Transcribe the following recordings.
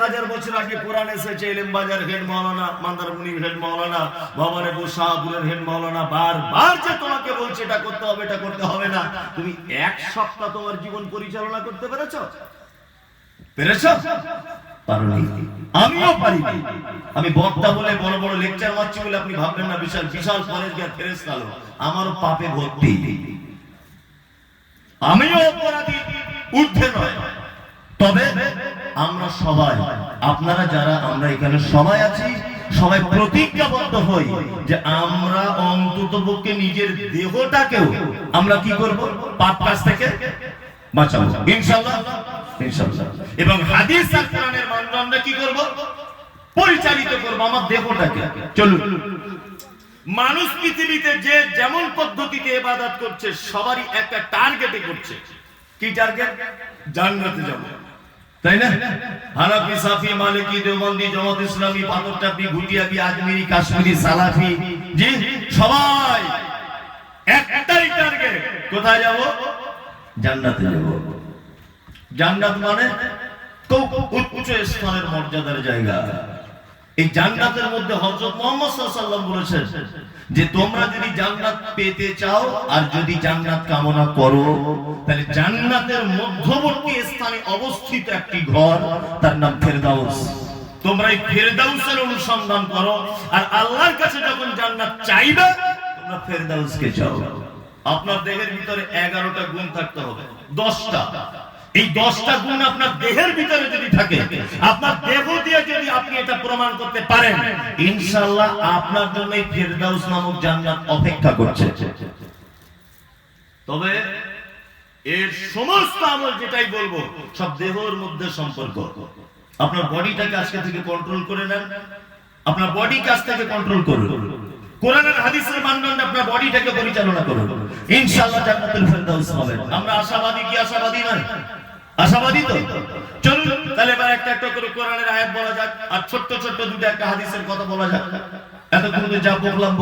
1000 বছর আগে কোরআন এসেছে, এলেম বাজার হেড মাওলানা, মান্দারমণির হেড মাওলানা, ভবানীপুর শাহপুরের হেড মাওলানা বারবার যে তোমাকে বলছে এটা করতে হবে, এটা করতে হবে না, তুমি এক সপ্তাহ তোমার জীবন পরিচালনা করতে পেরেছো? পারোনি। আমিও পারিনি। আমি বক্তা বলে বড় বড় লেকচার মারছি বলে আপনি ভাববেন না বিশাল বিশাল পরেশগার ফেরেশতা আলো, আমারও পাপে ভর্তি, আমিও অপরাধী, ঊর্ধ্বে নয়। তবে আমরা সবাই, আপনারা যারা আমরা এখানে সবাই আছি, সবাই প্রতিজ্ঞাবদ্ধ হই যে আমরা অন্ততপক্ষে নিজের দেহটাকেও আমরা কি করব, পাপ কাজ থেকে বাঁচাবো ইনশাআল্লাহ, ইনশাআল্লাহ। এবং হাদিস আর কোরআনের মানদণ্ডে কি করব, পরিচালিত করব আমার দেহটাকে। চলুন, মানুষ পৃথিবীতে যে যেমন পদ্ধতিতে ইবাদত করছে সবারই একটা টার্গেটে করছে। কি টার্গেট? জান্নাতে যাব, তাই না? হানাফি, সাফি, মালিকি, দেওবন্দি, জামাত ইসলামী, পাথরটাপি, ভুটিয়াবি, আজমিরি, কাশ্মীরি, সালাফি, জি সবাই একটাই টার্গেট, কোথায় যাব? জান্নাতে যাব। জান্নাত মানে উচ্চ স্থানের মর্যাদার জায়গা। এই জান্নাতের মধ্যে হযরত মুহাম্মদ সাল্লাল্লাহু আলাইহি ওয়াসাল্লাম বলেছেন যে তোমরা যদি জান্নাত পেতে চাও আর যদি জান্নাত কামনা করো, তাহলে জান্নাতের মধ্যবর্তী স্থানে অবস্থিত একটি ঘর, তার নাম ফেরদাউস। তোমরা এই ফেরদাউসের অনুসন্ধান করো, আর আল্লাহর কাছে যখন জান্নাত চাইবে তোমরা ফেরদাউসকে চাও। আপনার দেহের ভিতরে 11টা গুণ থাকতে হবে, 10টা। এই 10টা গুণ আপনার দেহের ভিতরে যদি থাকে, আপনার দেহ দিয়ে যদি আপনি এটা প্রমাণ করতে পারেন, ইনশাআল্লাহ আপনার জন্য এই ফেরদাউস নামক জান্নাত অপেক্ষা করছে। তবে এর সমস্ত আমল যেটাই বলবো সব দেহের মধ্যে সম্পর্ক। আপনার বডিটাকে আজকে থেকে কন্ট্রোল করে নেন, আপনার বডি কাছ থেকে কন্ট্রোল করুন, কোরআনের হাদিসের মানদণ্ডে আপনার বডিটাকে পরিচালনা করুন, ইনশাআল্লাহ জান্নাতুল ফেরদাউস পাবেন। আমরা আশাবাদী কি আশাবাদী নয়? আশাবাদী তো। চলুন তাহলে এবার একটা একটা করে কোরআনের আয়াত বলা যাক, আর ছোট্ট ছোট্ট দুটো একটা হাদিসের কথা বলা যাক। এতক্ষণ তো যা বকলাম,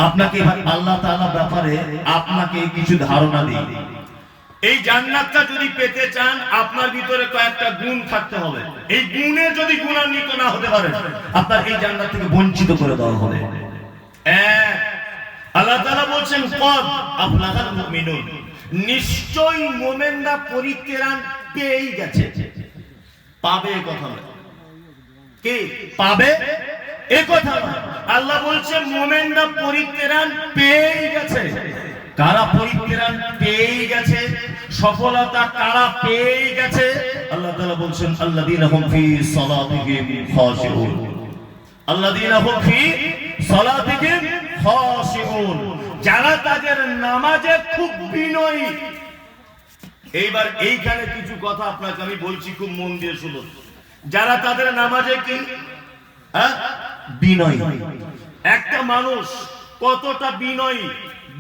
আপনাকে আল্লাহ তাআলা ব্যাপারে আপনাকে কিছু ধারণা দিই। এই জান্নাতটা যদি পেতে চান আপনার ভিতরে কয়েকটা গুণ থাকতে হবে। এই গুণে যদি গুণান্বিত না হতে পারেন, আপনার এই জান্নাত থেকে বঞ্চিত করে দেওয়া হবে। আল্লাহ তাআলা বলছেন কদ আফলাহাল মুমিনুন, নিশ্চয়ই মুমিনরা পরিত্রাণ পেয়ে গেছে। পাবে কথা নয়, কে পাবে এই কথা নয়, আল্লাহ বলছেন মুমিনরা পরিত্রাণ পেয়ে গেছে। কারা পরিত্রাণ পেয়ে গেছে, সফলতা কারা পেয়ে গেছে? আল্লাহ তাআলা বলছেন আল্লাযীনা হুম ফি সালাতিহিম খাশিউন, আল্লাযীনা হুম ফি সালাতিহিম খাশিউন, যারা তাদের নামাজে খুব বিনয়ী। এইবার এইখানে কিছু কথা আপনাকে আমি বলছি, খুব মন দিয়ে শুনুন। যারা তাদের নামাজে কি বিনয়ী। একটা মানুষ কতটা বিনয়ী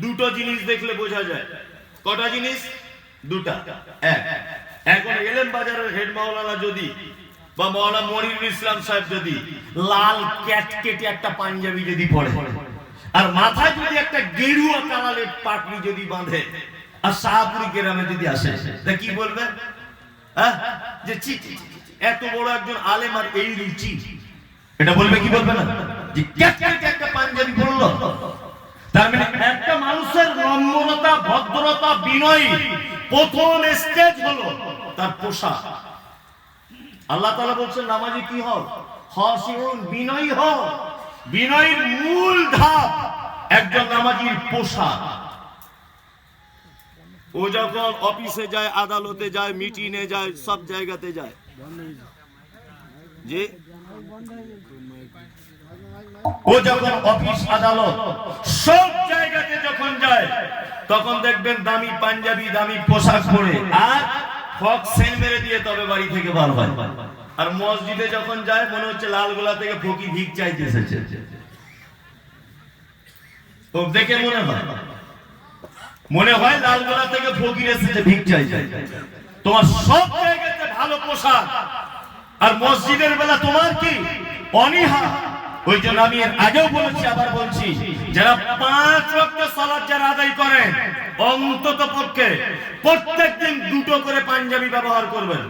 দুটো জিনিস দেখলে বোঝা যায়। কটা জিনিস? দুটা। এখন এলেম বাজারের হেড মাওলানা যদি বা মাওলানা মনিরুল ইসলাম সাহেব যদি লাল ক্যাটকেটে একটা পাঞ্জাবি যদি পরে, আর মাথায় যদি একটা গেরুয়া কালারের পাগড়ি যদি বাঁধে, আর শাহপুরি গ্রামে যদি আসে, তা কি বলবে? যে এত বড় একজন আলেম আর এই রুচি, এটা বলবে কি বলবে না? যে ক্যাটকেটে একটা পাঞ্জাবি পরলো, তার মানে একটা মানুষের নম্রতা, ভদ্রতা, বিনয় প্রথম স্টেজ হলো তার পোশাক। আল্লাহ তাআলা বলছেন নামাজি কি হও? খাশিউন, বিনয়ী হও। বিনয়ের মূল ধাপ একজন নামাজির পোশাক। ও যখন অফিসে যায়, আদালতে যায়, মিটিংয়ে যায়, সব জায়গাতে যায়, যে ও যখন অফিস আদালত সব জায়গাতে যখন যায়, তখন দেখবেন দামি পাঞ্জাবি, দামি পোশাক পরে আর ফক সেন মেরে দিয়ে তবে বাড়ি থেকে বার হয়। আর মসজিদে যখন যায় মনে হচ্ছে লালগোলা থেকে ফকির ভিক চাইতে এসেছে। তো দেখে মনে হয় লালগোলা থেকে ফকির এসেছে ভিক চাইতে। তোমার সব জায়গাতে ভালো পোশাক, আর মসজিদের বেলা তোমার কি অনীহা। ওই জন্য আমি এর আগেও বলেছি, আবার বলছি, যারা 5 ওয়াক্ত সালাত যারা আদায় করেন, অন্তত পক্ষে প্রত্যেকদিন দুটো করে পাঞ্জাবি ব্যবহার করবেন।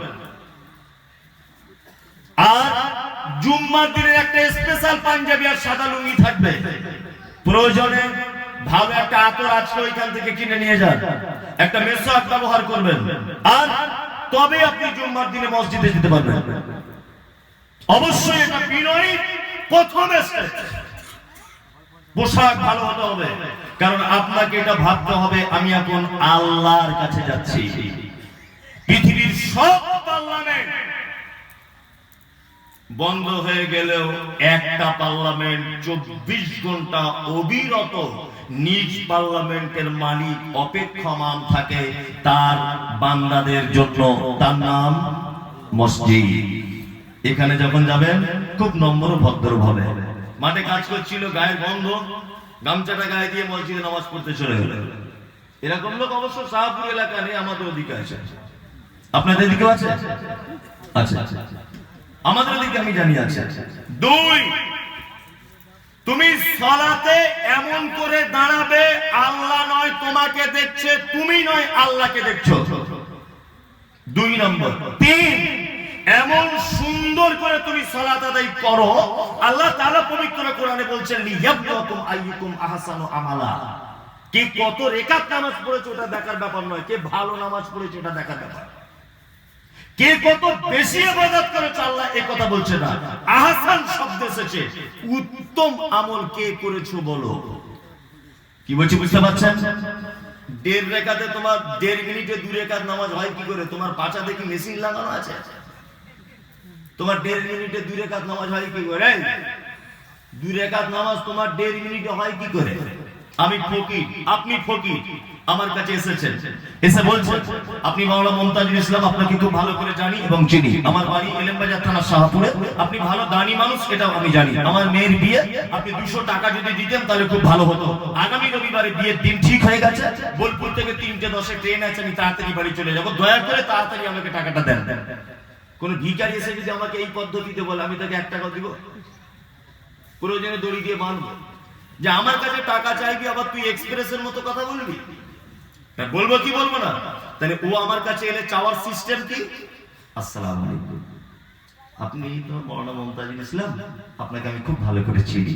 আর জুম্মার দিনের একটা স্পেশাল পাঞ্জাবি আর সাদা লুঙ্গি থাকবে। প্রয়োজনে ভালো একটা আতর আজকে ওইখান থেকে কিনে নিয়ে যান, একটা মেসওয়াক ব্যবহার করবেন, আর তবে আপনি জুম্মার দিনে মসজিদে যেতে পারবেন। অবশ্যই এটা বিনয়ী প্রথম স্টেপ। পোশাক ভালো হতে হবে, কারণ আপনাকে এটা ভাবতে হবে আমি এখন আল্লাহর কাছে যাচ্ছি। পৃথিবীর সব পার্লামেন্ট বন্ধ হয়ে গেলেও একটা পার্লামেন্ট 24 ঘন্টা অবিরত নিজ পার্লামেন্টের মালিক অপেক্ষমান থাকে তার বান্দাদের জন্য, তার নাম মসজিদ। এখানে যখন যাবেন খুব নম্র ভদ্র ভাবে, মাঠে কাজ করছিল, গায়ের গন্ধ, গামছাটা গায়ে দিয়ে মসজিদে নামাজ পড়তে চলে গেল। এরকম লোক অবশ্য শাহপুর এলাকা নেই, আমাদের ওদিকে আছে। আপনাদের দিকেও আছে? আচ্ছা, আমাদের ওদিকে আমি জানি আছে। দুই, তুমি সালাতে এমন করে দাঁড়াবে আল্লাহ নয় তোমাকে দেখছে, তুমি নয় আল্লাহকে দেখছো। 2 নম্বর। 3, এমন সুন্দর করে তুমি সালাত আদায় করো, আল্লাহ তাআলা পবিত্র কোরআনে বলছেন লিয়াবলুকুম আইয়ুকুম আহসানু আমালা। কে কত রাকাত নামাজ পড়েছে ওটা দেখার ব্যাপার নয়, কে ভালো নামাজ পড়েছে ওটা দেখার ব্যাপার। কে কত বেশি ইবাদত করেছে আল্লাহ এই কথা বলছে না। আহসান শব্দ এসেছে উত্তম আমল কে করেছো বলো। কি বলছি বুঝতে পারছেন? 1.5 রাকাতে তোমার 1.5 মিনিটে 2 রাকাত নামাজ হয় কি করে? তোমার পাছা দেখি মেশিন লাগানো আছে? তোমার 1.5 মিনিটে 2 রাকাত নামাজ হয় কি করে? 2 রাকাত নামাজ তোমার 1.5 মিনিটে হয় কি করে? আমি ফকির, আপনি ফকির, আমার কাছে এসেছেন, এসে বলছেন আপনি মাওলানা মুমতাজুল ইসলাম, আপনাকে খুব ভালো করে জানি এবং চিনি, আমার বাড়ি এলেমবাজার থানা শাহপুরে, আপনি ভালো দানি মানুষ এটাও আমি জানি, আমার মেয়ের বিয়ে আপনি 200 টাকা যদি দিতেন তাহলে খুব ভালো হতো। আগামী রবিবারে বিয়ের দিন ঠিক হয়ে গেছে, বোলপুর থেকে 3:10 ট্রেন আছে, আমি তাড়াতাড়ি বাড়ি চলে যাব, দয়া করে তাড়াতাড়ি আমাকে টাকাটা দেন। কোন ভিখারি এসে যদি আমাকে এই পদ্ধতিতে বলে আমি তাকে 1 টাকা দিব, প্রয়োজনে দড়ি দিয়ে বাঁধবো, যে আমার কাছে টাকা চাইবি আবার তুই এক্সপ্রেসের মতো কথা বলবি, বলবো কি বলবো না? তাহলে ও আমার কাছে এলে চাওয়ার সিস্টেম কি? আসসালামু আলাইকুম, আপনি তো মাওলানা মুমতাজুল ইসলাম, আপনাকে আমি খুব ভালো করে চিনি,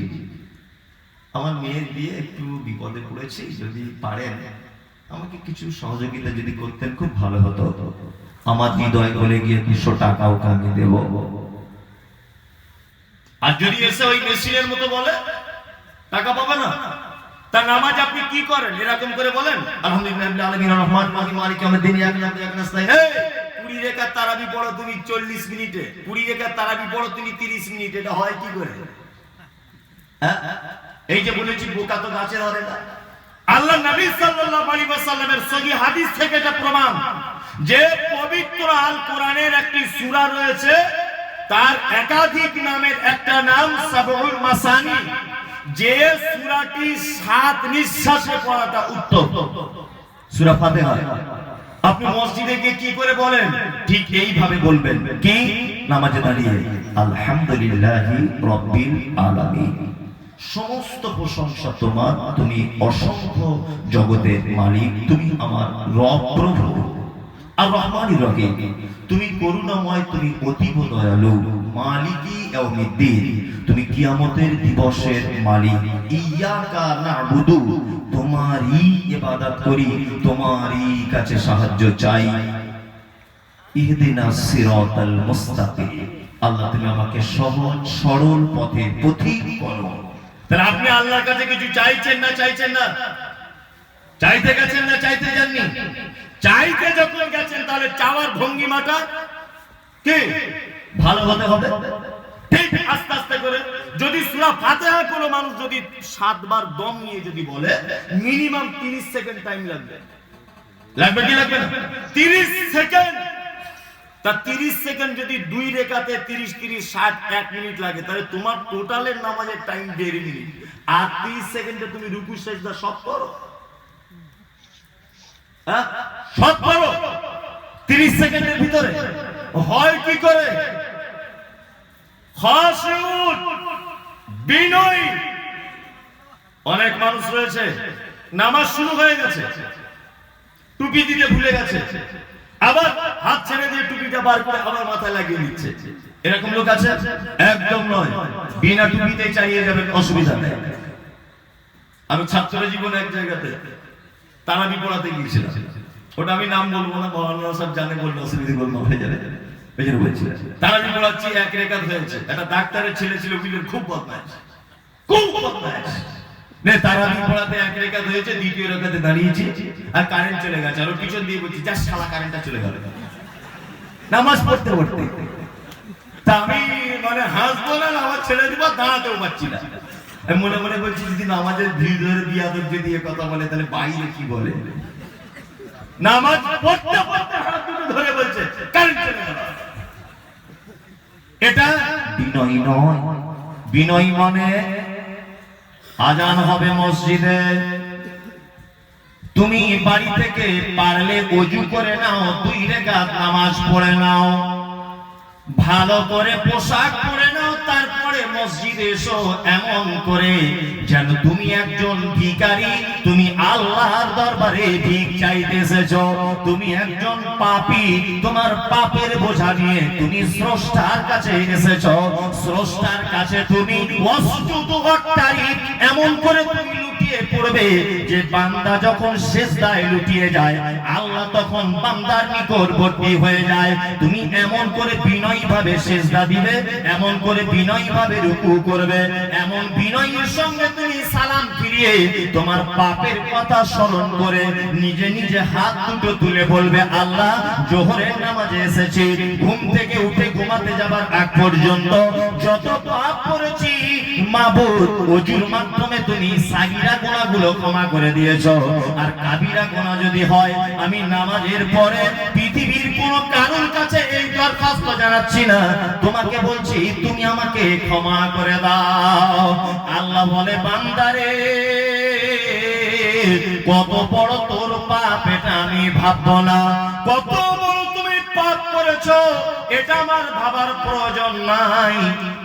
আমার মেয়ের বিয়ে একটু বিপদে পড়েছি, যদি পারেন আমাকে কিছু সহযোগিতা যদি করতেন খুব ভালো হতো, আমার হৃদয় বলে গিয়ে 200 টাকাও আমি দেব। আর যদি এসে ওই মেশিনের মতো বলে টাকা পাবে না, তার নামাজ আপনি কি করেন? এরকম করে বলেন আলহামদুলিল্লাহ আলামিন রহমান মালিক মালিক ইয়াউমিদ্দিন ইয়াকা নাবুদু ওয়া ইয়াকা নাস্তাইন। 20 রাকাত তারাবি পড়ো তুমি 40 মিনিটে, 20 রাকাত তারাবি পড়ো তুমি 30 মিনিটে, এটা হয় কি করে? হ্যাঁ, এই যে বলেছি বোকা তো গাছে ধরে না। আল্লাহ নবী সাল্লাল্লাহু আলাইহি ওয়াসাল্লামের সহিহ হাদিস থেকে এটা প্রমাণ যে পবিত্র আল কোরআনের একটি সূরা রয়েছে, তার একাধিক নামের একটা নাম সাবউল মাসানি, যে সূরাটি 7 নিঃশ্বাসে পড়াটা উত্তম। সূরা ফাতিহা আপনি মসজিদে গিয়ে কি করে বলেন? ঠিক এইভাবে বলবেন। কি? নামাজে দাঁড়িয়ে আলহামদুলিল্লাহি রাব্বিল আলামিন, সমস্ত প্রশংসা তোমার, তুমি অসংখ্য জগতের মালিক, তুমি আমার রব প্রভু, আর রহমানির রহিম, তুমি করুণাময়, তুমি অতীব দয়ালু, মালিকি ইয়াউমিদ্দিন, তুমি কিয়ামতের দিবসের মালিক, ইয়াকা না'বুদু, তোমারই ইবাদত করি, তোমারই কাছে সাহায্য চাই, ইহদিনাস সিরাতাল মুস্তাকিম, আল্লাহ তুমি আমাকে সহজ সরল পথে পথিক করো। তাহলে আপনি আল্লাহর কাছে কিছু চাইছেন না? চাইছেন না? চাইতে গেছেন না চাইতে যাননি? চাইতে যখন গেছেন তাহলে চাওয়ার ভঙ্গিমাটা কি ভালো হতে হবে। ঠিক আস্তে আস্তে করে যদি সূরা ফাতিহা কোনো মানুষ যদি 7 বার দম নিয়ে যদি বলে, মিনিমাম 30 সেকেন্ড টাইম লাগবে। লাগবে কি লাগবে না? 30 সেকেন্ড। তা 30 সেকেন্ড যদি 2 রাকাতে 30 30 60 1 মিনিট লাগে, তাহলে তোমার টোটালের নামাজের টাইম 1.5 মিনিট। আর 30 সেকেন্ডে তুমি রুকু সিজদা সব করো, হ্যাঁ সব করো 30 সেকেন্ডের ভিতরে। হয় কি করে? খাশিউন, বিনয়ী। অনেক মানুষ রয়েছে নামাজ শুরু হয়ে গেছে, টুপি দিতে ভুলে গেছে, আবার হাত ছেড়ে দিয়ে টুপিটা বার করে আবার মাথায় লাগিয়ে নিচ্ছে। এরকম লোক আছে? একদম নয়। বিনা টুপিতে চালিয়ে যাবেন, অসুবিধা নেই। আমি ছাত্র জীবনে এক জায়গাতে তারাবি পড়াতে গিয়েছিলাম, ওটা আমি নাম বলবো না, মৌলানা সাহেব জানে, বলবো অসুবিধা করবো হয়ে যাবে। বেজন্য বলছি তারাবি পড়াচ্ছি, এক রেখাত হয়েছে। একটা ডাক্তারের ছেলে ছিল, বুঝলেন, খুব বদমাশ, খুব বদমাশ। তারাবি পড়াতে এক রেখাত হয়েছে, দ্বিতীয় রেখাতে দাঁড়িয়েছি, আর কারেন্ট চলে গেছে। আর পিছন দিয়ে বলছি, যা শালা কারেন্টটা চলে গেল নামাজ পড়তে পড়তে। তা আমি মানে হাসবো না, নামাজ ছেড়ে দিব, দাঁড়াতেও পারছি না। আমি মনে মনে বলছি, যদি নামাজের ভিড় ধরে বিয়াদব যদি এ কথা বলে, তাহলে বাইরে কি বলে? নামাজ পড়তে পড়তে হাত দুটো ধরে বলছে কারেন্ট চলে গেল। এটা বিনয় নয়। বিনয় মানে আজান হবে মসজিদে, তুমি বাড়ি থেকে পারলে ওযু করে নাও, 2 রাকাত নামাজ পড়ে নাও, ভালো করে পোশাক পরে নাও, তারপরে মসজিদে এসো, এমন করে যেন তুমি একজন ভিখারি, তুমি আল্লাহর দরবারে ভিক চাইতে এসেছো। তুমি একজন পাপী, তোমার পাপের বোঝা নিয়ে তুমি স্রষ্টার কাছে এসেছো। স্রষ্টার কাছে তুমি ওয়াসজুদু ওয়াক্তারি, এমন করে তুমি লুটিয়ে পড়বে যে বান্দা যখন সিজদায় লুটিয়ে যায়, আল্লাহ তখন বান্দার নিকটবর্তী হয়ে যায়। তুমি এমন করে বিনয়ী ভাবে সিজদা দিবে, এমন করে বিনয়ী ভাবে রুকু করবে, এমন বিনয়ের সঙ্গে তুমি সালাম ফিরিয়ে তোমার পাপের কথা স্মরণ করে নিজে নিজে হাত দুটো তুলে বলবে, আল্লাহ, জোহরের নামাজে এসেছি, ঘুম থেকে উঠে ঘুমাতে যাবার আগ পর্যন্ত যত পাপ করেছি মাবুদ, ওযুর মাধ্যমে তুমি সাগীরা গুনাহগুলো ক্ষমা করে দিয়েছো। আর কাবীরা গুনাহ যদি হয়, আমি নামাজের পরে পৃথিবীর কোনো কারোর কাছে এই দরখাস্ত জানাচ্ছি না, তোমাকে বলছি তুমি আমাকে ক্ষমা করে দাও। আল্লাহ বলে, বান্দারে, কত বড় তোর পাপ এটা আমি ভাববো না, কত বড় তুমি পাপ করেছো এটা আমার ভাবার প্রয়োজন নাই।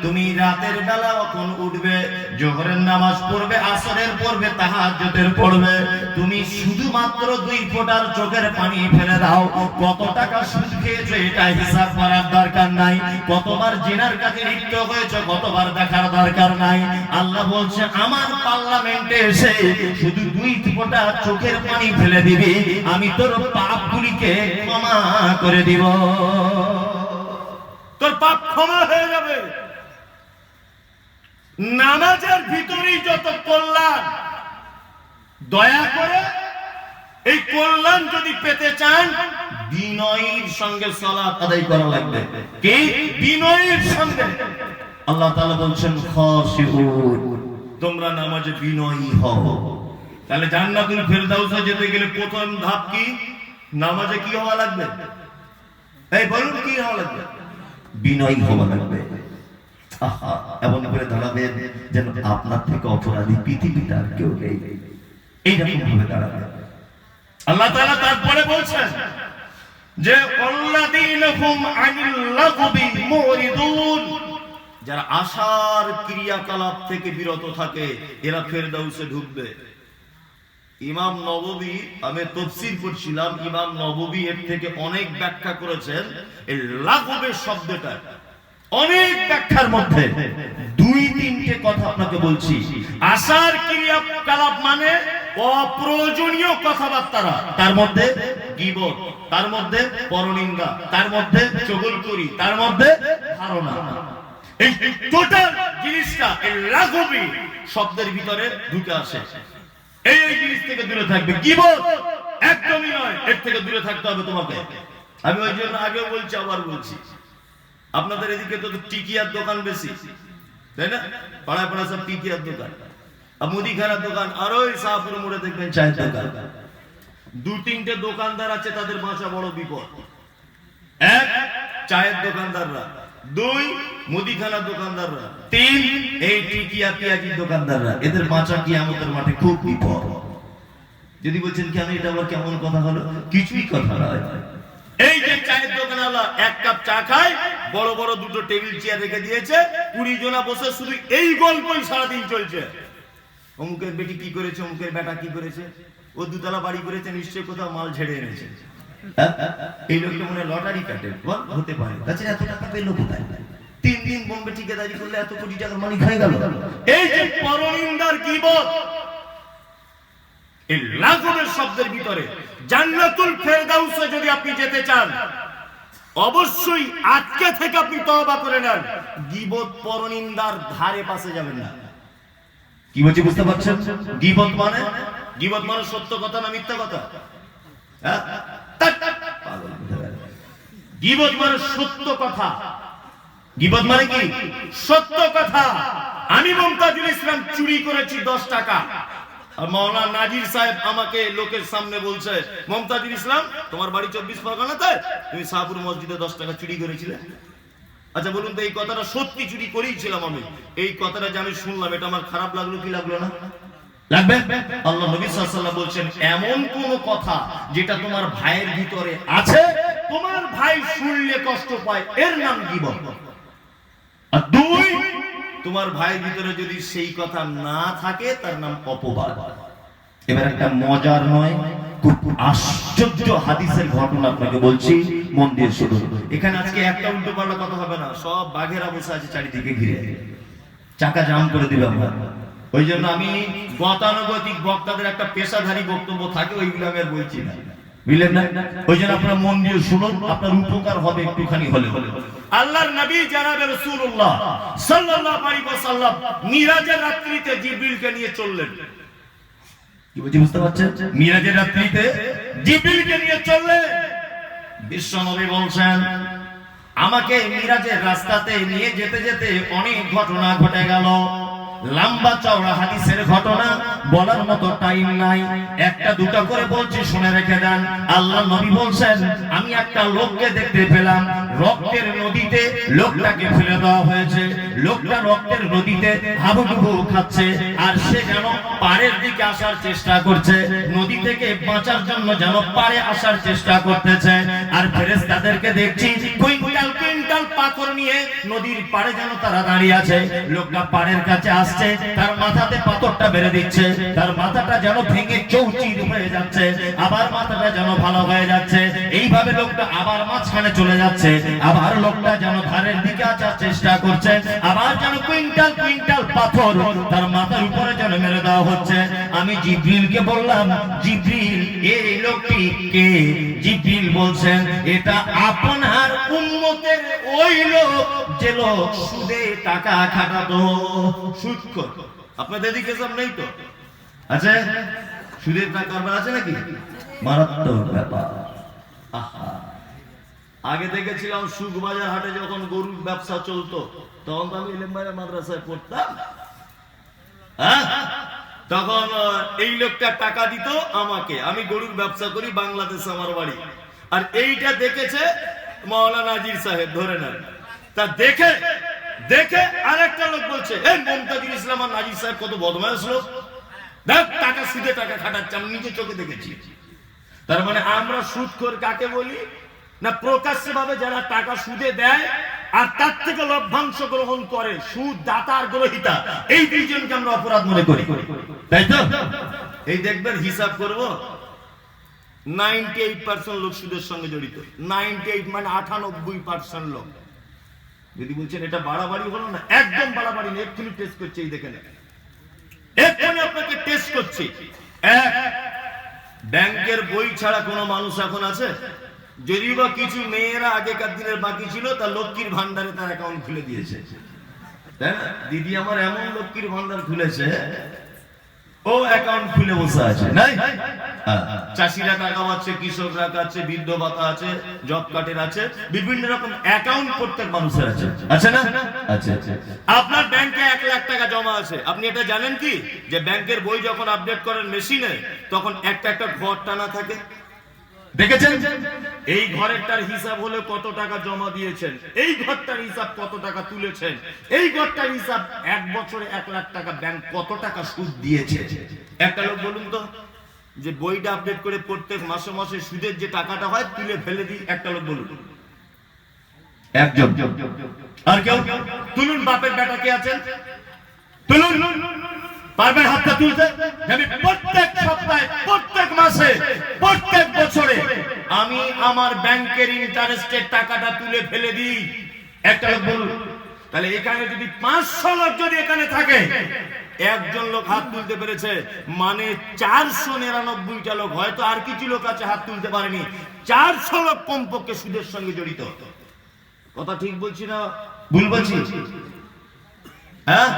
তুমি রাতের বেলা কখন উঠবে, জোহরের নামাজ পড়বে, আসরের পড়বে, তাহাজ্জুদের পড়বে, তুমি শুধুমাত্র 2 ফোঁটার চোখের পানি ফেলে দাও। কত টাকা সুদ খেয়েছো এটা হিসাব করার দরকার নাই, কতবার জিনার কাছে লিপ্ত হয়েছো কতবার দেখার দরকার নাই। আল্লাহ বলছে, আমার পার্লামেন্টে এসে শুধু 2 ফোঁটা চোখের পানি ফেলে দিবি, আমি তোর পাপগুলিকে ক্ষমা করে দিব, তোর পাপ ক্ষমা হয়ে যাবে। নামাজের ভিতরেই যত কল্যাণ, দয়া করে এই কল্যাণ যদি পেতে চান, বিনয়ের সঙ্গে সালাত আদায় করা লাগবে। কি? বিনয়ের সঙ্গে। আল্লাহ তাআলা বলছেন, খাশিউন, তোমরা নামাজে বিনয়ী হও। তাহলে জান্নাতুল ফেরদাউসে যেতে গেলে প্রথম ধাপ কি? নামাজে কি হওয়া লাগবে? এই বলুন, কি হওয়া লাগবে? বিনয়ী হওয়া লাগবে। আহা, এমন করে দাঁড়াবেন যেন আপনার থেকে অপরাধী পৃথিবীতে আর কেউ নেই, এইরকম ভাবে দাঁড়াবেন। আল্লাহ তাআলা তারপরে বলছেন যে আল্লাযীনাহুম আনিল লাগবি মুরিদুন, যারা আশার ক্রিয়াকলাপ থেকে বিরত থাকে এরা ফেরদাউসে ঢুকবে। ইমাম নববী, আমি তাফসীর পড়ছিলাম, ইমাম নববী এর থেকে অনেক ব্যাখ্যা করেছেন। এই লাগবের শব্দটা অনেক ব্যাখ্যার মধ্যে 2-3টে কথা আপনাকে বলছি। আশার ক্রিয়াকলাপ মানে অপ্রয়োজনীয় কথাবার্তা, তার মধ্যে গীবত, তার মধ্যে পরনিন্দা, তার মধ্যে চগলখড়ি, তার মধ্যে ধারণা। এই টোটাল জিনিসটা এই লাগবি শব্দের ভিতরে ঢুকে আসে। এই জিনিস থেকে দূরে থাকবে। গীবত একদমই নয়, এর থেকে দূরে থাকতে হবে তোমাকে। আমি ওই জন্য আগেও বলছি, আবার বলছি, আপনাদের এদিকে তো টিকিয়ার দোকান বেশি, তাই না? পাড়ায় পাড়ায় সব টিকিয়ার দোকান, আর মুদিখানার দোকান, আর ওই শাহপুর মোড়ে দেখবেন চায়ের দোকান। 2-3টে দোকানদার আছে, তাদের বাঁচা বড় বিপদ। 1, চায়ের দোকানদাররা; 2, মুদিখানার দোকানদাররা; 3, এই টিকিয়া পেঁয়াজির দোকানদাররা। এদের বাঁচা কিয়ামতের মাঠে খুব বিপদ। যদি বলছেন কেন, এটা আবার কেমন কথা হলো? কিছুই কথা নয়। এই যে চায়ের দোকানওয়ালা 1 কাপ চা খায়, বড় বড় 2টো টেবিল চেয়ার রেখে দিয়েছে, 20 জনা বসে শুধু এই গল্পই সারাদিন চলছে। অমুকের বেটি কি করেছে, অমুকের বেটা কি করেছে, ও 2তলা বাড়ি করেছে, নিশ্চয়ই কোথাও মাল ঝেড়ে এনেছে। এই লোকটা মনে লটারি কাটে, বল হতে পারে। তাছাড়া এত টাকা পেলো কোথায়? 3 দিন বোম্বে ঠিকাদারি করলে এত কোটি টাকার মালিক হয়ে গেল। এই যে পরনিন্দার গীবত, এই লাঘবের শব্দের ভিতরে জান্নাতুল ফেরদাউসে যদি আপনি যেতে চান, অবশ্যই আজকে থেকে আপনি তওবা করে নেন, গীবত পরনিন্দার ধারে পাশে যাবেন না। কি বলছি বুঝতে পারছেন? গীবত মানে সত্য কথা না মিথ্যা কথা? গীবত মানে সত্য কথা। গীবত মানে কি? সত্য কথা। আমি মমতাজুল ইসলাম চুরি করেছি 10 টাকা, আর মাওলানা নাজির সাহেব আমাকে লোকের সামনে বলছে, মমতাজুল ইসলাম তোমার বাড়ি 24 পরগনাতে, তুমি শাহপুর মসজিদে 10 টাকা চুরি করেছিলে। আচ্ছা বলুন তো, এই কথাটা সত্যি চুরি করেইছিলাম আমি, এই কথাটা যে আমি শুনলাম, এটা আমার খারাপ লাগলো কি লাগলো না? লাগবে। আল্লাহ নবী সাল্লাল্লাহু আলাইহি ওয়াসাল্লাম বলছেন, এমন কোন কথা যেটা তোমার ভাইয়ের ভিতরে আছে, তোমার ভাই শুনলে কষ্ট পায়, এর নাম গীবত। আর 2, তোমার ভাইয়ের ভিতরে যদি সেই কথা না থাকে, তার নাম অপবাদ। এবার একটা মজার নয়, খুব আশ্চর্য হাদিসের ঘটনা আপনাকে বলছি, মন দিয়ে শুনুন। এখানে আজকে একটা উল্টো পাল্টা কথা হবে না, সব বাঘেরা বসে আছে চারিদিকে ঘিরে, চাকা জাম করে দিবে আমরা। ওই জন্য আমি গতানুগতিক বক্তাদের একটা পেশাধারী বক্তব্য থাকে, ওইগুলো আমি আর বলছি না, বুঝলেন না? ওই জন্য আপনারা মন দিয়ে শুনুন, আপনার উপকার হবে একটুখানি হলে। আল্লাহর নবী জনাবে রাসূলুল্লাহ সাল্লাল্লাহু আলাইহি ওয়াসাল্লাম মিরাজের রাত্রিতে জিবরিলকে নিয়ে চললেন। কি বলছি বুঝতে পারছেন? মিরাজের রাত্রিতে জিবরিলকে নিয়ে চললেন। বিশ্ব নবী বলছেন, আমাকে মিরাজের রাস্তাতে নিয়ে যেতে যেতে অনেক ঘটনা ঘটে গেল। লম্বা চওড়া হাদিসের ঘটনা বলার মতো টাইম নাই, একটা দুটা করে বলছি, শুনে রেখে দেন। আল্লাহ নবী বলছেন, আমি একটা লোককে দেখতে পেলাম, রক্তের নদীতে লোকটাকে ফেলে দেওয়া হয়েছে। লোকটা রক্তের নদীতে হাবুডুবু খাচ্ছে, আর সে যেন পাড়ের দিকে আসার চেষ্টা করছে, নদী থেকে বাঁচার জন্য যেন পাড়ে আসার চেষ্টা করতেছে। আর ফেরেশতাদেরকে দেখছি কুইন্টাল কুইন্টাল পাথর নিয়ে নদীর পাড়ে যেন তারা দাঁড়িয়ে আছে। লোকটা পাড়ের কাছে আসছে, তার মাথাতে পাথরটা বেড়ে দিচ্ছে, তার মাথাটা যেন ভেঙে চৌচির হয়ে যাচ্ছে, আবার মাথাটা যেন ভালো হয়ে যাচ্ছে। এইভাবে লোকটা আবার মাঝখানে চলে যাচ্ছে, আবার লোকটা যেন ধারের দিকে আসার চেষ্টা করছে, আবার যেন কুইন্টাল কুইন্টাল পাথর তার মাথার উপরে যেন মেরে দেওয়া হচ্ছে। আমি জিবরিলকে বললাম, জিবরিল এই লোকটি কে? জিবরিল বলছেন, এটা আপনার উম্মতের ওই লোক যে লোক সুদে টাকা খাটাতো। সুদখোর। আপনাদের দিকে সব নেই তো? আচ্ছা, সুদের টাকা কারবার আছে নাকি? মারাত্মক ব্যাপার। আগে দেখেছিলাম সুখবাজার হাটে যখন গরুর ব্যবসা চলতো, তখন তো আমি এলেমবাইরা মাদ্রাসায় পড়তাম। তখন এই লোকটা টাকা দিত আমাকে, আমি গরুর ব্যবসা করি, বাংলাদেশে আমার বাড়ি। আর এইটা দেখেছে মাওলানা নাজির সাহেব, ধরে নেন। তা দেখে দেখে আরেকটা লোক বলছে, এই মমতাজুল ইসলাম আর নাজির সাহেব কত বদমাইশ লোক, দেখ টাকা সুদে টাকা খাটাচ্ছে, আমি নিজে চোখে দেখেছি। তার মানে আমরা সুদখোর কাকে বলি না? প্রকাশ্যে ভাবে যারা টাকা সুদে দেয় আর তার থেকে লভ্যাংশ গ্রহণ করে, সুদ দাতা আর গ্রহীতা, এই দুইজনকে আমরা অপরাধ মনে করি, তাই তো? এই দেখবেন হিসাব করব, 98% লোক সুদের সঙ্গে জড়িত। 98 মানে 98% লোক। যদি বলছেন এটা বাড়াবাড়ি হলো না, একদম বাড়াবাড়ি নেই। এক্ষুনি টেস্ট করছে, এই দেখেন, এক্ষুনি আপনাকে টেস্ট করছি। ব্যাংকের বই ছাড়া কোনো মানুষ এখন আছে? যদিও বা কিছু মেয়েরা আগেকার দিনের বাকি ছিল, তা লক্ষ্মীর ভান্ডারে তার অ্যাকাউন্ট খুলে দিয়েছে, তাই না? দিদি আমার এমন লক্ষ্মীর ভান্ডার খুলেছে, ও অ্যাকাউন্ট খুলে বসে আছে, নাই? চাষিরা টাকা পাচ্ছে, কৃষকরা আছে, বৃদ্ধ ভাতা আছে, জব কার্ডের আছে, বিভিন্ন রকম অ্যাকাউন্ট প্রত্যেক মানুষের আছে, আছে না? আচ্ছা আচ্ছা। আপনার ব্যাংকে 1 লাখ টাকা জমা আছে। আপনি এটা জানেন কি, যে ব্যাংকের বই যখন আপডেট করেন মেশিনে, তখন একটা একটা ঘর টানা থাকে, দেখেছেন? এই ঘরেরটার হিসাব হলে কত টাকা জমা দিয়েছেন, এই ঘরটার হিসাব কত টাকা তুলেছেন, এই ঘরটার হিসাব 1 বছরে 1 লাখ টাকা ব্যাংক কত টাকা সুদ দিয়েছে। একটা লোক বলুন তো, যে বইটা আপডেট করে প্রত্যেক মাসে মাসে সুদের যে টাকাটা হয় তুলে ফেলে দিই, একটা লোক বলুন। একজন। আর কেউ? তুলুন, বাপের বেটা কে আছেন? তুলুন, পারবেন হাতটা তুলতে? আমি প্রত্যেক সপ্তাহে, প্রত্যেক মাসে, প্রত্যেক বছরে আমি আমার ব্যাংকের ইন্টারেস্টের টাকাটা তুলে ফেলে দিই। একটা লোক বলুন। তাহলে এখানে যদি 500 লোক যদি এখানে থাকে, একজন লোক হাত তুলতে পেরেছে, মানে 499টা লোক, হয়তো আর কিছু লোক আছে হাত তুলতে পারেনি, 400 লোক কমপক্ষে সুদের সঙ্গে জড়িত। কথা ঠিক বলছি না ভুল বলছি? হ্যাঁ,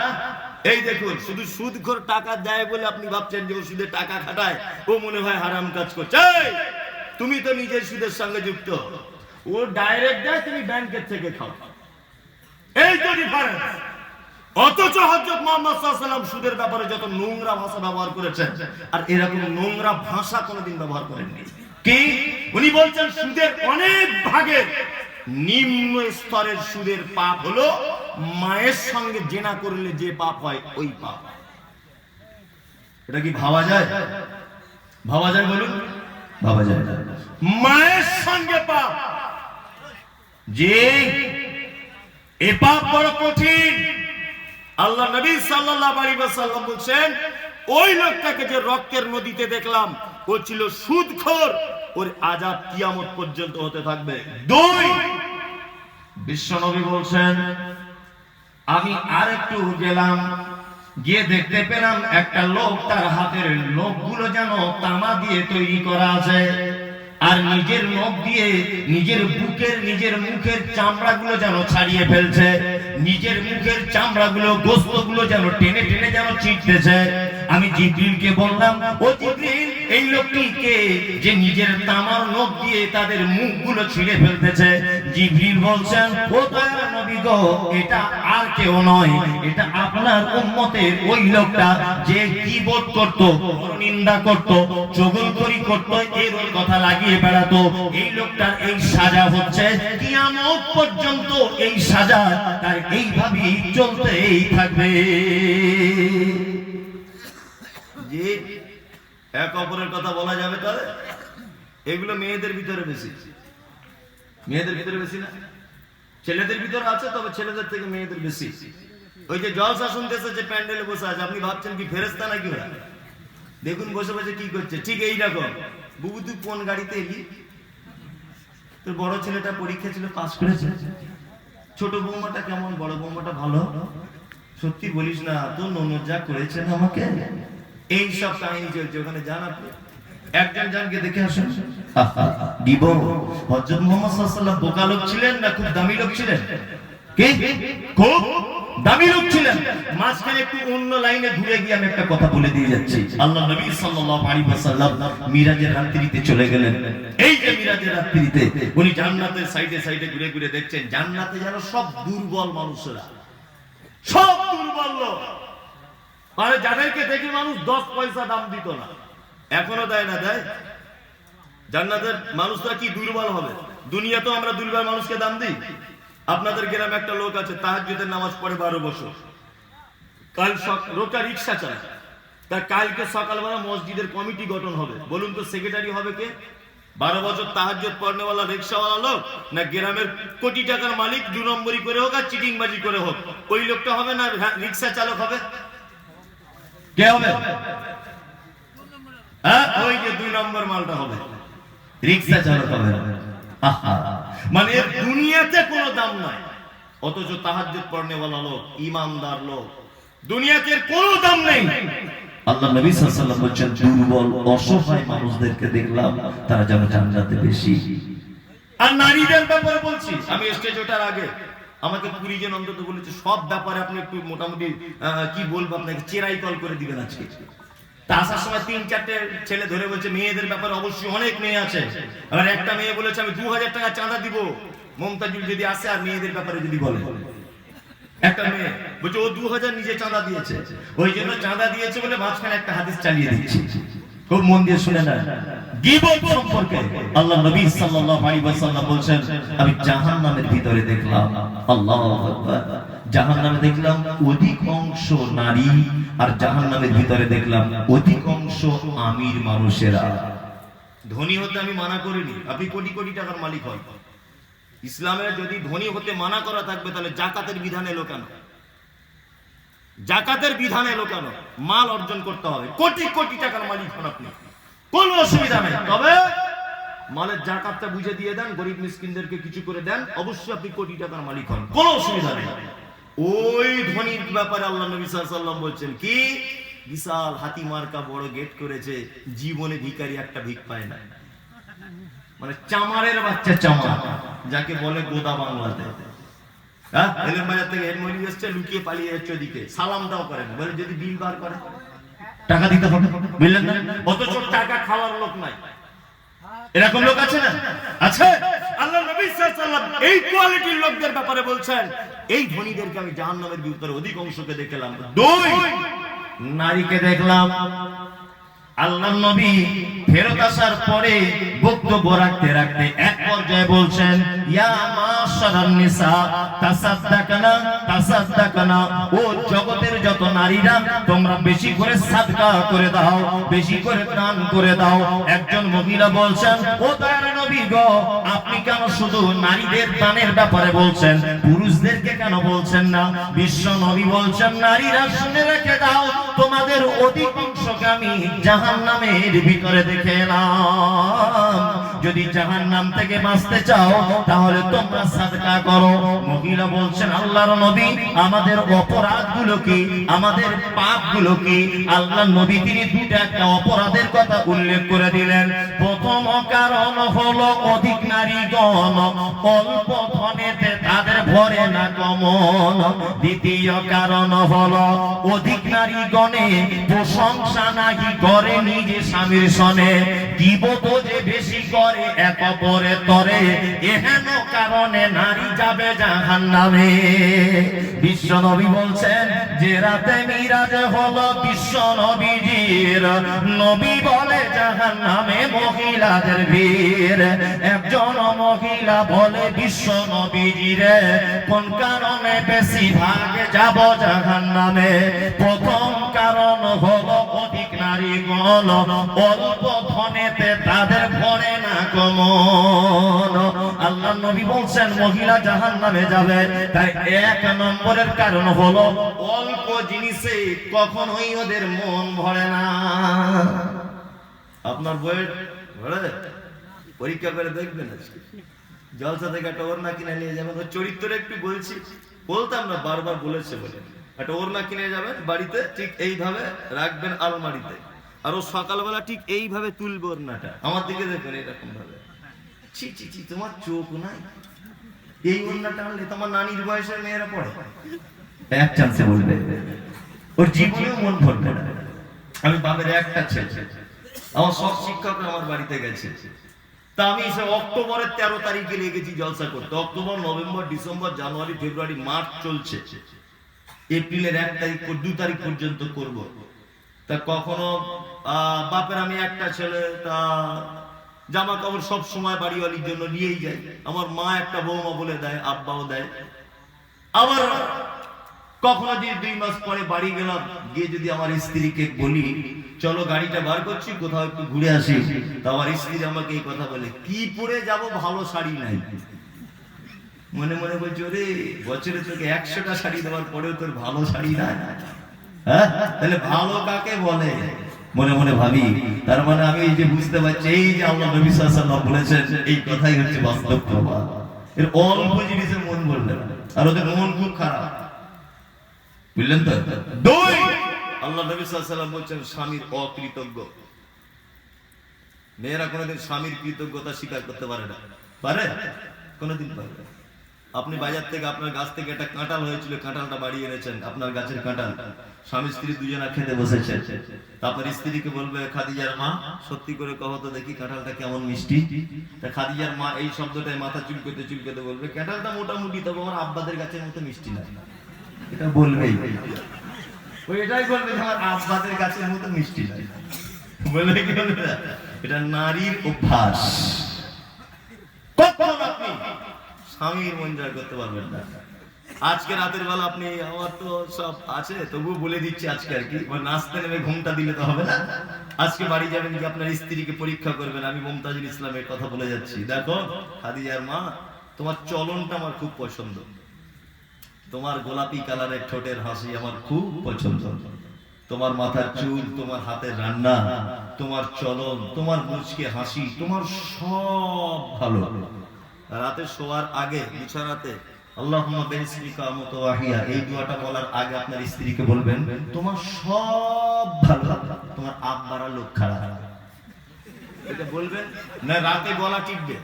এই দেখুন, শুধু সুদখোর টাকা দেয় বলে আপনি ভাবছেন যে ও সুদে টাকা খাটায়, ও মনে হয় হারাম কাজ করছে। তুমি তো নিজের সুদের সঙ্গে যুক্ত। ও ডাইরেক্ট দেয়, তুমি ব্যাংকের থেকে খাও, এই তো ডিফারেন্স। অথচ হযরত মুহাম্মদ সাল্লাল্লাহু আলাইহি ওয়াসাল্লাম সুদের ব্যাপারে যত নোংরা ভাষা ব্যবহার করেছেন, আর এরকম নোংরা ভাষা কোনোদিন ব্যবহার করেননি। কি উনি বলছেন, সুদের অনেক ভাগের নিম্ন স্তরের সুদের পাপ হলো মায়ের সঙ্গে জেনা করলে যে পাপ হয় ওই পাপ। এটা কি ভাবা যায়? ভাবা যায় বলুন? ভাবা যায় না। মায়ের সঙ্গে পাপ, যে এ পাপ বড় কঠিন। আল্লাহ নবী সাল্লাল্লাহু আলাইহি ওয়াসাল্লাম বলেন, ওই লোকটাকে যে রক্তের নদীতে দেখলাম, ও ছিল সুদখোর, ওর আযাব কিয়ামত পর্যন্ত হতে থাকবে। 2 বিশ্বনবী বলছেন, আমি আরেকটু গেলাম, গিয়ে দেখতে পেলাম একটা লোক, তার হাতের নখগুলো যেন তামা দিয়ে তৈরি করা আছে, আর নিজের নখ দিয়ে নিজের বুকের নিজের মুখের চামড়াগুলো যেন ছাড়িয়ে ফেলছে, নিজের মুখের চামড়াগুলো গোশতগুলো যেন টেনে টেনে যেন ছিটতেছে। আমি জিবরিলকে বললাম, ও জিবরিল, এই লোকটি কে যে নিজের তামার নখ দিয়ে তাদের মুখগুলো ছিঁড়ে ফেলতেছে? জিবরিল বলছেন, ও দয়ার নবী গো, এটা আর কেউ নয়, এটা আপনার উম্মতের ওই লোকটা যে গীবত করত, নিন্দা করত, চগলখড়ি করত, এর কথা লাগিয়ে বেড়াতো। এই লোকটার এই সাজা হচ্ছে কিয়ামত পর্যন্ত, এই সাজা তার এইভাবেই চলতেই থাকবে। যে এক অপরের কথা বলা যাবে তাহলে? এগুলো মেয়েদের ভিতরে বেশি, মেয়েদের ভিতরে বেশি না, ছেলেদের ভিতরে আছে, তবে ছেলেদের থেকে মেয়েদের বেশি। ওই যে জলসা শুনতেছে, যে প্যান্ডেলে বসে আছে, আপনি ভাবছেন কি ফেরেশতা নাকি ওরা? দেখুন বসে বসে কি করছে, ঠিক এই রকম। বুবু তুই কোন গাড়িতে এলি? তোর বড় ছেলেটা পরীক্ষা ছিল, পাস করেছে। ছোট বৌমাটা কেমন? বড় বৌমাটা ভালো? সত্যি বলিস না, তোর ননদ যা করেছেন আমাকে। এই সব কাহিনী চলছে ওখানে। যান আপনি, একজন জানকে দেখে আসেন। দিব হযরত মুহাম্মদ সাল্লাল্লাহু আলাইহি ওয়াসাল্লাম বোকা লোক ছিলেন না খুব দামি লোক ছিলেন? কি খুব দামি লোক ছিলেন? মাঝখানে একটু অন্য লাইনে ঘুরে গিয়ে আমি একটা কথা বলে দিয়ে যাচ্ছি। আল্লাহ নবী সাল্লাল্লাহু আলাইহি ওয়াসাল্লাম মিরাজের রাত্রিতে চলে গেলেন। এই যে মিরাজের রাত্রিতে উনি জান্নাতের সাইডে সাইডে ঘুরে ঘুরে দেখছেন, জান্নাতে যেন সব দুর্বল মানুষেরা, সব দুর্বল লোক, মানে যাদেরকে দেখে মানুষ 10 পয়সা দাম দিত না, এখনো দেয় না। দেয়? জান্নাতের মানুষরা কি দুর্বল হবে? দুনিয়াতেও আমরা দুর্বল মানুষকে দাম দিই। আপনাদের গ্রামে একটা লোক আছে, তাহাজ্জুদের নামাজ পড়ে 12 বছর, কাল লোকটা রিক্সা চালায়, তার কালকে সকালবেলা মসজিদের কমিটি গঠন হবে। বলুন তো সেক্রেটারি হবে কে? 12 বছর তাহাজ্জুদ পড়নেওয়ালা রিক্সাওয়ালা লোক, না গ্রামের কোটি টাকার মালিক 2 নম্বরই করে হোক আর চিটিংবাজি করে হোক, ওই লোকটা হবে না রিক্সা চালক হবে? কে হবে? হ্যাঁ, ওই যে 2 নম্বর মালটা হবে, রিকশা চালক হবে। মানে দুনিয়াতে কোনো দাম নাই, অথচ তাহাজ্জুদ পড়নেওয়ালা লোক, ইমানদার লোক, দুনিয়াতে কোনো দাম নেই। আল্লাহ নবী সাল্লাল্লাহু আলাইহি ওয়াসাল্লাম বলেন, দুর্বল অসহায় মানুষদেরকে দেখলাম, তারা যেন জান্নাতে বেশি। আর নারীদের ব্যাপারে বলছি, আমি স্টেজ ওঠার আগে আমাকে 20 জন অন্তত বলেছে, সব ব্যাপারে আপনি একটু মোটামুটি কি বলবো আপনাকে, চেরাই কল করে দিবেন আজকে। তা আসার সময় 3-4টে ছেলে ধরে বলছে, মেয়েদের ব্যাপারে অবশ্যই অনেক মেয়ে আছে। আর একটা মেয়ে বলেছে, আমি 2000 টাকা চাঁদা দিব মমতাজুল যদি আসে আর মেয়েদের ব্যাপারে যদি বলে। একটা মেয়ে বলছে ও 2000 নিজে চাঁদা দিয়েছে, ওই জন্য চাঁদা দিয়েছে বলে মাঝখানে একটা হাদিস চালিয়ে দিচ্ছি, খুব মন দিয়ে শুনে না। গীবত সম্পর্কে আল্লাহ নবী সাল্লাল্লাহু আলাইহি ওয়াসাল্লাম বলেন, আমি জাহান্নামের ভিতরে দেখলাম, আল্লাহু আকবার, জাহান্নামে দেখলাম অধিকাংশ নারী, আর জাহান্নামের ভিতরে দেখলাম অধিকাংশ আমির মানুষেরা। ধনী হতে আমি মানা করিনি, আপনি কোটি কোটি টাকার মালিক হন, ইসলামে যদি ধনী হতে মানা করা থাকবে তাহলে জাকাতের বিধানে লোকানো, জাকাতের বিধানে লোকানো, মাল অর্জন করতে হবে, কোটি কোটি টাকার মালিক হন আপনি, কোনো অসুবিধা নেই, তবে মালের জাকাতটা বুঝে দিয়ে দেন, গরিব মিসকিনদেরকে কিছু করে দেন, অবশ্যই আপনি কোটি টাকার মালিক হন, কোনো অসুবিধা নেই। ওই ধনীর ব্যাপারে আল্লাহ নবী সাল্লাল্লাহু আলাইহি ওয়াসাল্লাম বলছেন কি, বিশাল হাতি মার্কা বড় গেট করেছে, জীবনে ভিখারি একটা ভিক পায় না। মানে চামারের বাচ্চা চামার, যাকে বলে গোদা বাংলাতে। হ্যাঁ, এলেন বাজার থেকে হেডমলি এসছে, লুকিয়ে পালিয়ে যাচ্ছে ওদিকে, সালামটাও করেন, বলে যদি বিল বার করে টাকা দিতে হবে, বুঝলেন না? অথচ টাকা খাওয়ার লোক নাই। এরকম লোক আছে না? আছে। আল্লাহ নবী সাল্লাল্লাহু আলাইহি ওয়াসাল্লাম এই কোয়ালিটির লোকদের ব্যাপারে বলছেন, এই ধনীদেরকে আমি জাহান্নামের ভিতরে অধিকাংশকে দেখলাম। দুই, নারীকে দেখলাম। আল্লাহ নবী ফেরত আসার পরে বক্তব্য রাখতে রাখতে এক পর্যায়ে বলছেন, ইয়া মাশারান নিসা তাসাদদাকনা তাসাদদাকনা, ও জগতের যত নারীরা তোমরা বেশি করে সাদকা করে দাও, বেশি করে দান করে দাও। একজন মহিলা বলছেন, ও দয়ার নবী গো, আপনি কেন শুধু নারীদের দানের ব্যাপারে বলছেন, পুরুষদেরকে কেন বলছেন না? বিশ্ব নবী বলছেন, নারীরা শুনে রেখে দাও, তোমাদের অধিকাংশকে আমি জাহান্নামের ভিতরে দেখে এলাম। যদি জাহান্নাম থেকে বাঁচতে চাও তাহলে তোমরা সাদকা করো। মহিলা বলছেন, আল্লাহর নবী, আমাদের অপরাধগুলো কি, আমাদের পাপগুলো কি? আল্লাহর নবী তিনি দুটো একটা অপরাধের কথা উল্লেখ করে দিলেন। প্রথম কারণ হলো অধিক নারীগণ, অল্প ধনেতে তাদের ভরে না কমন। দ্বিতীয় কারণ হলো অধিক নারীগণে প্রশংসা নাহি করে নিজে স্বামীর সনে, গীবত যে বেশি করে এক অপরের তরে, এহেন কারণে নারী যাবে জাহান্নামে। বিশ্ব নবী বলছেন, যে রাতে মিরাজ হলো বিশ্ব নবীজির, নবী বলে জাহান্নামে মহিলাদের ভিড়। একজন মহিলা বলে বিশ্ব নবীজিরে, কোন কারণে বেশি ভাগে যাব জাহান্নামে? প্রথম কারণ হলো অধিক নারীগণ, অল্প ধনেতে তাদের ভরে না কমন। আল্লাহ নবী বলছেন মহিলা জাহান্নামে যাবে, তাই এক নম্বরের কারণ হলো অল্প জিনিসে কখনোই ওদের মন ভরে না। আপনার বইয়ের ভরে পরীক্ষা করে দেখবেন, আজকে জলসা থেকে একটা ওড়না কিনে নিয়ে যাবেন। ওর চরিত্র একটু বলছি, বলতাম না, বারবার বলেছে বলে। একটা ওড়না কিনে যাবেন বাড়িতে, ঠিক এইভাবে রাখবেন আলমারিতে, আর ও সকালবেলা ঠিক এইভাবে তুলবে ওড়নাটা, আমার দিকে দেখবেন এরকম ভাবে। ছি ছি ছি, তোমার চোখ নাই? এই ওড়নাটা আনলে তোমার নানির বয়সের মেয়েরা পড়ে, এক চান্সে বলবে, ওর জীবনেও মন ভরবে না। আমি বাপের একটা ছেলে, আমার সব শিক্ষকরা আমার বাড়িতে গেছে। তা আমি সে অক্টোবরের 13 তারিখে লেগেছি জলসা করতে। অক্টোবর, নভেম্বর, ডিসেম্বর, জানুয়ারি, ফেব্রুয়ারি, মার্চ চলছে, এপ্রিলের 1 তারিখ 2 তারিখ পর্যন্ত করব। তা কখনো বাপের আমি একটা ছেলে, তা জামা কাপড় সব সময় বাড়িওয়ালির জন্য নিয়েই যাই। আমার মা একটা বৌমা বলে দেয়, আব্বাও দেয়। আবার কখনো যদি 2 মাস পরে বাড়ি গেলাম, গিয়ে যদি আমার স্ত্রীকে বলি চলো গাড়িটা বার করছি কোথাও একটু ঘুরে আসি, তা আমার স্ত্রী আমাকে এই কথা বলে, কি পরে যাব, ভালো শাড়ি নাই। মনে মনে বলছি, ওরে বছরে তোকে 100টা শাড়ি দেওয়ার পরেও তোর ভালো শাড়ি নাই, হ্যাঁ? তাহলে ভালো কাকে বলে? মনে মনে ভাবি, তার মানে আমি এই যে বুঝতে পারছি, এই যে আল্লাহ নবী সাল্লাল্লাহু আলাইহি ওয়াসাল্লাম বলেছেন, এই কথাই হচ্ছে বাস্তব প্রমাণ। এর অল্প জিনিসে মন বলবে না, আর ওদের মন খুব খারাপ, বুঝলেন তো? দুই, আল্লাহ নবী সাল্লাল্লাহু আলাইহি ওয়াসাল্লাম বলছেন স্বামীর অকৃতজ্ঞ। মেয়েরা কোনোদিন স্বামীর কৃতজ্ঞতা স্বীকার করতে পারে না, পারে? কোনোদিন পারে না। আপনি বাজার থেকে আপনার গাছ থেকে একটা কাঁঠাল হয়েছিল, কাঁঠালটা বাড়ি এনেছেন, আপনার গাছের কাঁঠাল, স্বামী স্ত্রী দুজনা খেতে বসেছে। তারপর স্ত্রীকে বলবে, খাদিজার মা সত্যি করে কহ তো দেখি কাঁঠালটা কেমন মিষ্টি। তা খাদিজার মা এই শব্দটাই মাথা চুলকোতে চুলকোতে বলবে, কাঁঠালটা মোটামুটি, তবে আমার আব্বাদের গাছের মতো মিষ্টি না। এটা বলবেই, ওই এটাই বলবে আমার আব্বাদের গাছের মতো মিষ্টি না, বলবে কি বলবে? এটা নারীর অভ্যাস। কখনো আপনি স্বামীর মন জয় করতে পারবেন না। আজকে রাতের বেলা আপনি, আমার তো সব আছে তবুও বলে দিচ্ছি আজকে আর কি, নাচতে নেমে ঘুমটা দিলে তো হবে না। আজকে বাড়ি যাবেন কি আপনার স্ত্রীকে পরীক্ষা করবেন। আমি মুমতাজুল ইসলামের কথা বলে যাচ্ছি। দেখো খাদিজার মা, তোমার চলনটা আমার খুব পছন্দ, তোমার গোলাপি কালারের ঠোঁটের হাসি আমার খুব পছন্দ, তোমার মাথার চুল, তোমার হাতের রান্না, তোমার চলন, তোমার মুচকে হাসি, তোমার সব ভালো। রাতে শোয়ার আগে বিছানাতে আল্লাহুম্মা বিসমিকা মুতাওয়াহিয়া, এই দোয়াটা বলার আগে আপনার স্ত্রীকে বলবেন তোমার সব ভালো, তোমার আব্বার লোক খারাপ। এটা বলবেন না, রাতে গলা টিপবে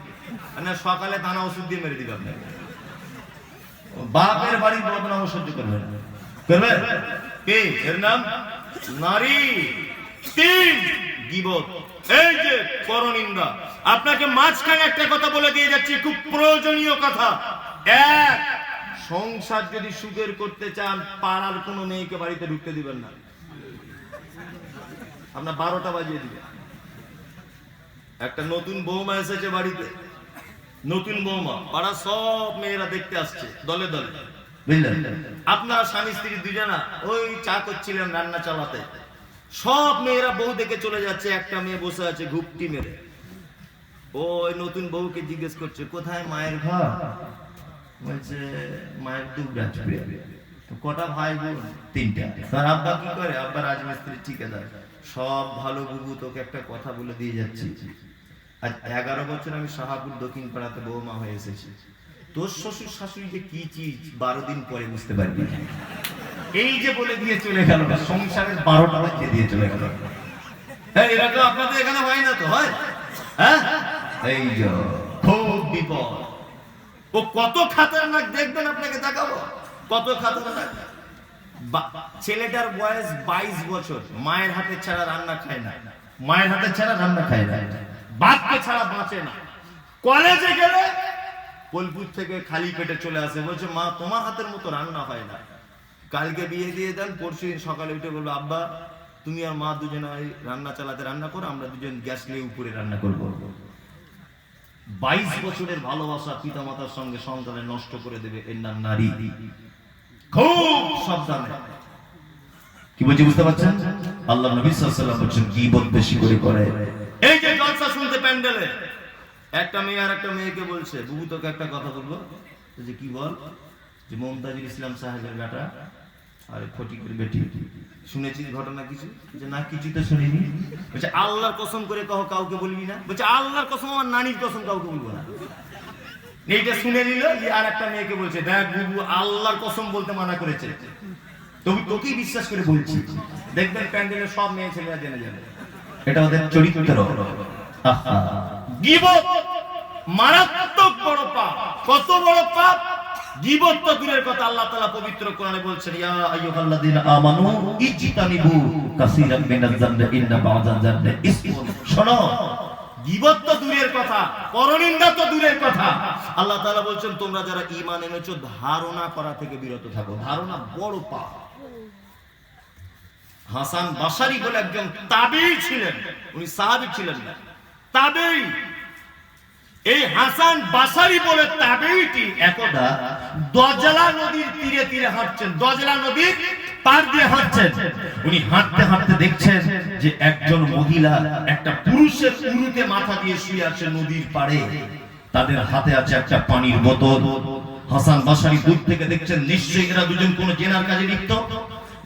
না সকালে দানা ওষুধ দিয়ে মেরে দিবে আপনাকে। বাপের বাড়ির বদনাম সহ্য করবেন না। করবেন কে? এর নাম নারী। তিন, গীবত, এই যে পরনিন্দা। আপনাকে মাঝখানে একটা কথা বলে দিয়ে যাচ্ছি, খুব প্রয়োজনীয় কথা। এক, সংসার যদি সুখের করতে চান, পাড়ার কোনো মেয়েকে বাড়িতে ঢুকতে দিবেন না। আপনার 12টা বাজিয়ে দিবেন। একটা নতুন বৌমা এসেছে বাড়িতে, নতুন বৌমা, পাড়া সব মেয়েরা দেখতে আসছে দলে দলে, বুঝলেন? আপনারা স্বামী স্ত্রী দুজনা ওই চা করছিলেন রান্না চালাতে, সব মেয়েরা বউ দেখে চলে যাচ্ছে, একটা মেয়ে বসে আছে ঘুপটি মেরে। ওই নতুন বউকে জিজ্ঞেস করছে কোথায় মায়ের ঘর? বলছে মায়ের দুবরাজপুরে। তো কটা ভাই বোন? 3টা। তার আব্বা কি করে? আব্বা রাজমিস্ত্রি ঠিকাদার। সব ভালো বুবু, তোকে একটা কথা বলে দিয়ে যাচ্ছি, আজ 11 বছর আমি শাহাপুর দক্ষিণ পাড়াতে বৌমা হয়ে এসেছি। তোর শ্বশুর শাশুড়ি যে কি চিজ 12 দিন পরে বুঝতে পারবি। এই যে বলে দিয়ে চলে গেল, সংসারের 12টা বাজিয়ে দিয়ে চলে গেল। হ্যাঁ, এরকম আপনাদের এখানে হয় না তো? হয়? হ্যাঁ, এই যে খুব বিপদ। ও কত খাতারনাক দেখবেন, আপনাকে দেখাবো কত খাতারনাক। ছেলেটার বয়স 22 বছর, মায়ের হাতে ছাড়া রান্না খায় না, মায়ের হাতে ছাড়া রান্না খায় না, বাপকে ছাড়া বাঁচে না। কলেজে গেলে বোলপুর থেকে খালি পেটে চলে আসে, বলছে মা তোমার হাতের মতো রান্না হয় না। কালকে বিয়ে দিয়ে দেন, পরশুদিন সকালে উঠে বলবো আব্বা তুমি আর মা দুজনে রান্না চালাতে রান্না করো, আমরা দুজন গ্যাস নিয়ে উপরে রান্না করবো। 22 বছরের ভালোবাসা পিতামাতার সঙ্গে সন্তানের নষ্ট করে দেবে, এর নাম নারী। খুব সাবধানে। কি বলছি বুঝতে পারছেন? আল্লাহ নবী সাল্লাল্লাহু আলাইহি ওয়াসাল্লাম বলেন গীবত বেশি করে। এই যে জলসা শুনতে প্যান্ডেলে একটা মেয়ে আর একটা মেয়েকে বলছে বুবু তোকে একটা কথা বলবো। যে কি বল? যে মমতাজুল ইসলাম সাহেবের বেটা আর ফটিকের বেটি, শুনেছিস ঘটনা কিছু? যে না কিছু তো শুনিনি। বলছে আল্লাহর কসম করে কহ কাউকে বলবি না। বলছে আল্লাহর কসম, আমার নানির কসম কাউকে বলবো না। এইটা শুনে নিল। আর একটা মেয়েকে বলছে দেখ বুবু আল্লাহর কসম বলতে মানা করেছে, তবু তোকেই বিশ্বাস করে বলছি। দেখবেন প্যান্ডেলে সব মেয়ে ছেলেরা জেনে যাবে। এটা ওদের চরিত্র। আহা, গীবত মারাত্মক বড় পাপ। কত বড় পাপ! গীবত তো দূরের কথা, আল্লাহ তাআলা পবিত্র কোরআনে বলছেন ইয়া আইয়ুহাল্লাযীনা আমানু ইজতানিবু কাসীরাম মিনাজ জান্নি ইন্না বা'দাল জান্নি ইসমুন। শোনো, গীবত তো দূরের কথা, পরনিন্দা তো দূরের কথা। আল্লাহ তাআলা বলছেন তোমরা যারা ঈমান এনেছো ধারণা করা থেকে বিরত থাকো। ধারণা বড় পাপ। হাসান বাসারি বলে একজন তাবেঈ ছিলেন, উনি সাহাবী ছিলেন না, তাবেঈ। এই হাসান বাসারি বলে তাবেঈটি একদা দজলা নদীর তীরে তীরে হাঁটছেন, দজলা নদীর পার দিয়ে হাঁটছেন। উনি হাঁটতে হাঁটতে দেখছেন যে একজন মহিলা একটা পুরুষের উরুতে মাথা দিয়ে শুয়ে আছে নদীর পাড়ে। তাদের হাতে আছে একটা পানির বোতল। হাসান বাসারি দূর থেকে দেখছেন নিশ্চয়ই এরা দুজন কোনো জেনার কাজে লিপ্ত।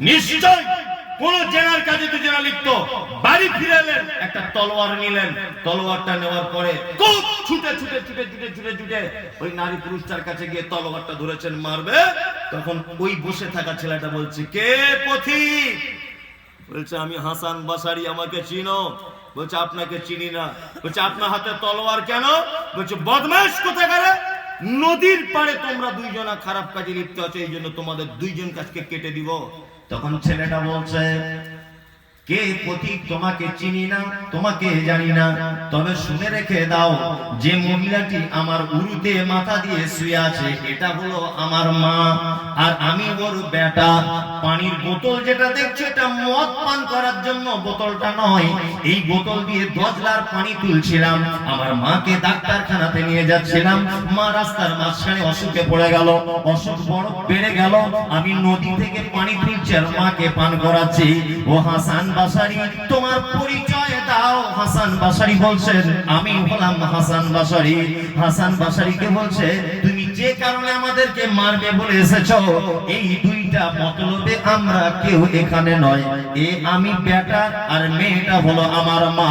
নিশ্চয় কোন জেনার কাজে দুজনা লিপ্ত। বাড়ি ফিরে এলেন, একটা তলোয়ার নিলেন। তলোয়ারটা নেওয়ার পরে খুব ছুটে ছুটে ছুটে ছুটে ছুটে ছুটে ওই নারী পুরুষটার কাছে গিয়ে তলোয়ারটা ধরেছেন, মারবে। তখন ওই বসে থাকা ছেলেটা বলছে কে পথিক? বলছে আমি হাসান বাসারি, আমাকে চিনো? বলছে আপনাকে চিনি না। বলছে আপনার হাতে তলোয়ার কেন? বলছে বদমাশ কোথাকার, নদীর পাড়ে তোমরা দুইজনা খারাপ কাজে লিপ্ত আছো, এই জন্য তোমাদের দুইজন কাজকে কেটে দিব। তখন ছেলেটা বলছে কে পথিক, তোমাকে চিনি না, তোমাকে জানি না, তবে শুনে রেখে দাও যে মহিলাটি আমার উরুতে মাথা দিয়ে শুয়ে আছে এটা হলো আমার মা, আর আমি ওর বেটা। পানির বোতল যেটা দেখছো এটা মদ পান করার জন্য বোতলটা নয়, এই বোতল দিয়ে দজলার পানি তুলছিলাম। আমার মাকে ডাক্তারখানাতে নিয়ে যাচ্ছিলাম, মা রাস্তার মাঝখানে অসুখে পড়ে গেল, অসুখ বড় বেড়ে গেল, আমি নদী থেকে পানি তুলছি আর মাকে পান করাচ্ছি। ও হাসান বাসারি, তোমার পরিচয় দাও। হাসান বাসারি বলছেন আমি হলাম হাসান বাসারি। হাসান বাসারিকে বলছে তুমি যে কারণে আমাদেরকে মারবে বলে এসেছো, এই দুইটা মতলবে আমরা কেউ এখানে নয়, এ আমি বেটা আর মেয়েটা হলো আমার মা।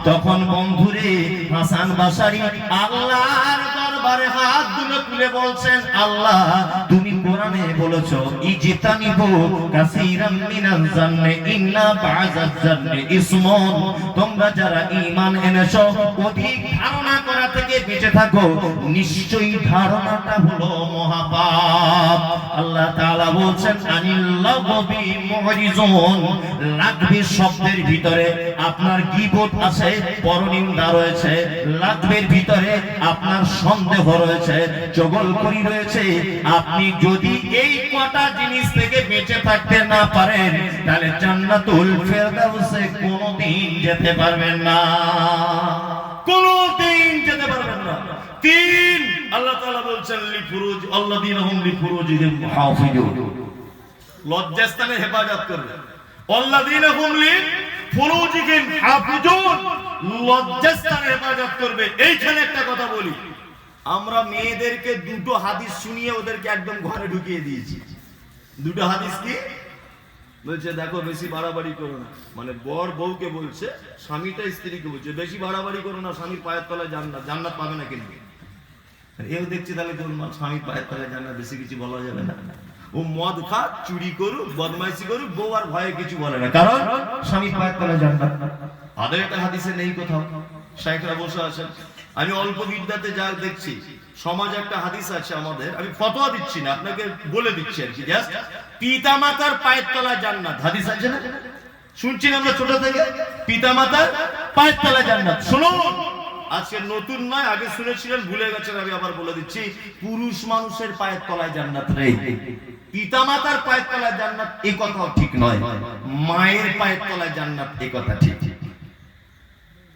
তখন বন্ধুরে হাসান বাসারি আল্লাহর দরবারে হাত দুটো তুলে বলছেন, আল্লাহ তুমি কোরআনে বলেছো ইজতানিবু কাসীরাম মিনাল জান্নি ইন্না বা'যাজ জান্নি ইসমুন, তোমরা যারা ঈমান এনেছো অধিক ধারণা করা থেকে বেঁচে থাকো, নিশ্চয়ই ধারণাটা হলো মহাপাপ। আল্লাহ তাআলা বলছেন আনিল্লাহি মুহরিজুন, লাগবে শব্দের ভিতরে আপনার গীবত আছে, পরনিন্দা রয়েছে, লাগবের ভিতরে আপনার সন্দেহ রয়েছে, চগলখড়ি রয়েছে। আপনি যদি এই কটা জিনিস থেকে বেঁচে থাকতে না পারেন তাহলে জান্নাতুল ফেরদাউসে কোনোদিন যেতে পারবেন না, কোনোদিন যেতে পারবেন না। তিন, আল্লাহ তাআলা বলছেন লিফুরুজ আল্লাযীনা হুম লিফুরুজিহিম হাফিজুন, লজ্জাস্থানে হেফাজত করবে। আল্লাযীনা হুম লিফুরুজিহিম হাফিজুন, লজ্জাস্থানে হেফাজত করবে। এইখানে একটা কথা বলি, আমরা মেয়েদেরকে দুটো হাদিস শুনিয়ে ওদেরকে একদম ঘরে ঢুকিয়ে দিয়েছি। দুটো হাদিস কি বলছে? দেখো বেশি বাড়াবাড়ি করো না, মানে বর বউকে বলছে, স্বামীটা স্ত্রীকে বলছে বেশি বাড়াবাড়ি করো না, স্বামীর পায়ের তলায় জান্নাত, জান্নাত পাবে না। কিন্তু এও দেখছি তাহলে স্বামীর পায়ের তলায় জান্নাত, বেশি কিছু বলা যাবে না। ও মদ খা, চুরি করুক, বদমাইশি করুক, বউ আর ভয়ে কিছু বলে না, কারণ স্বামীর পায়ের তলায় জান্নাত। আদৌ একটা হাদিসে নেই কোথাও, শাইখরা বসে আছেন। আমি অল্প বিদ্যাতে যা দেখছি, সমাজে একটা হাদিস আছে আমাদের, আমি ফতোয়া দিচ্ছি না, আপনাকে বলে দিচ্ছি আর কি, জাস্ট পিতা মাতার পায়ের তলায় জান্নাত, হাদিস আছে না? শুনছি আমরা ছোট থেকে, পিতা মাতার পায়ের তলায় জান্নাত। শুনুন, আজকে নতুন নয়, আগে শুনেছিলেন ভুলে গেছেন, আমি আবার বলে দিচ্ছি, পুরুষ মানুষের পায়ের তলায় জান্নাত নেই, পিতা মাতার পায়ের তলায় জান্নাত এই কথাও ঠিক নয়, মায়ের পায়ের তলায় জান্নাত এই কথা ঠিক।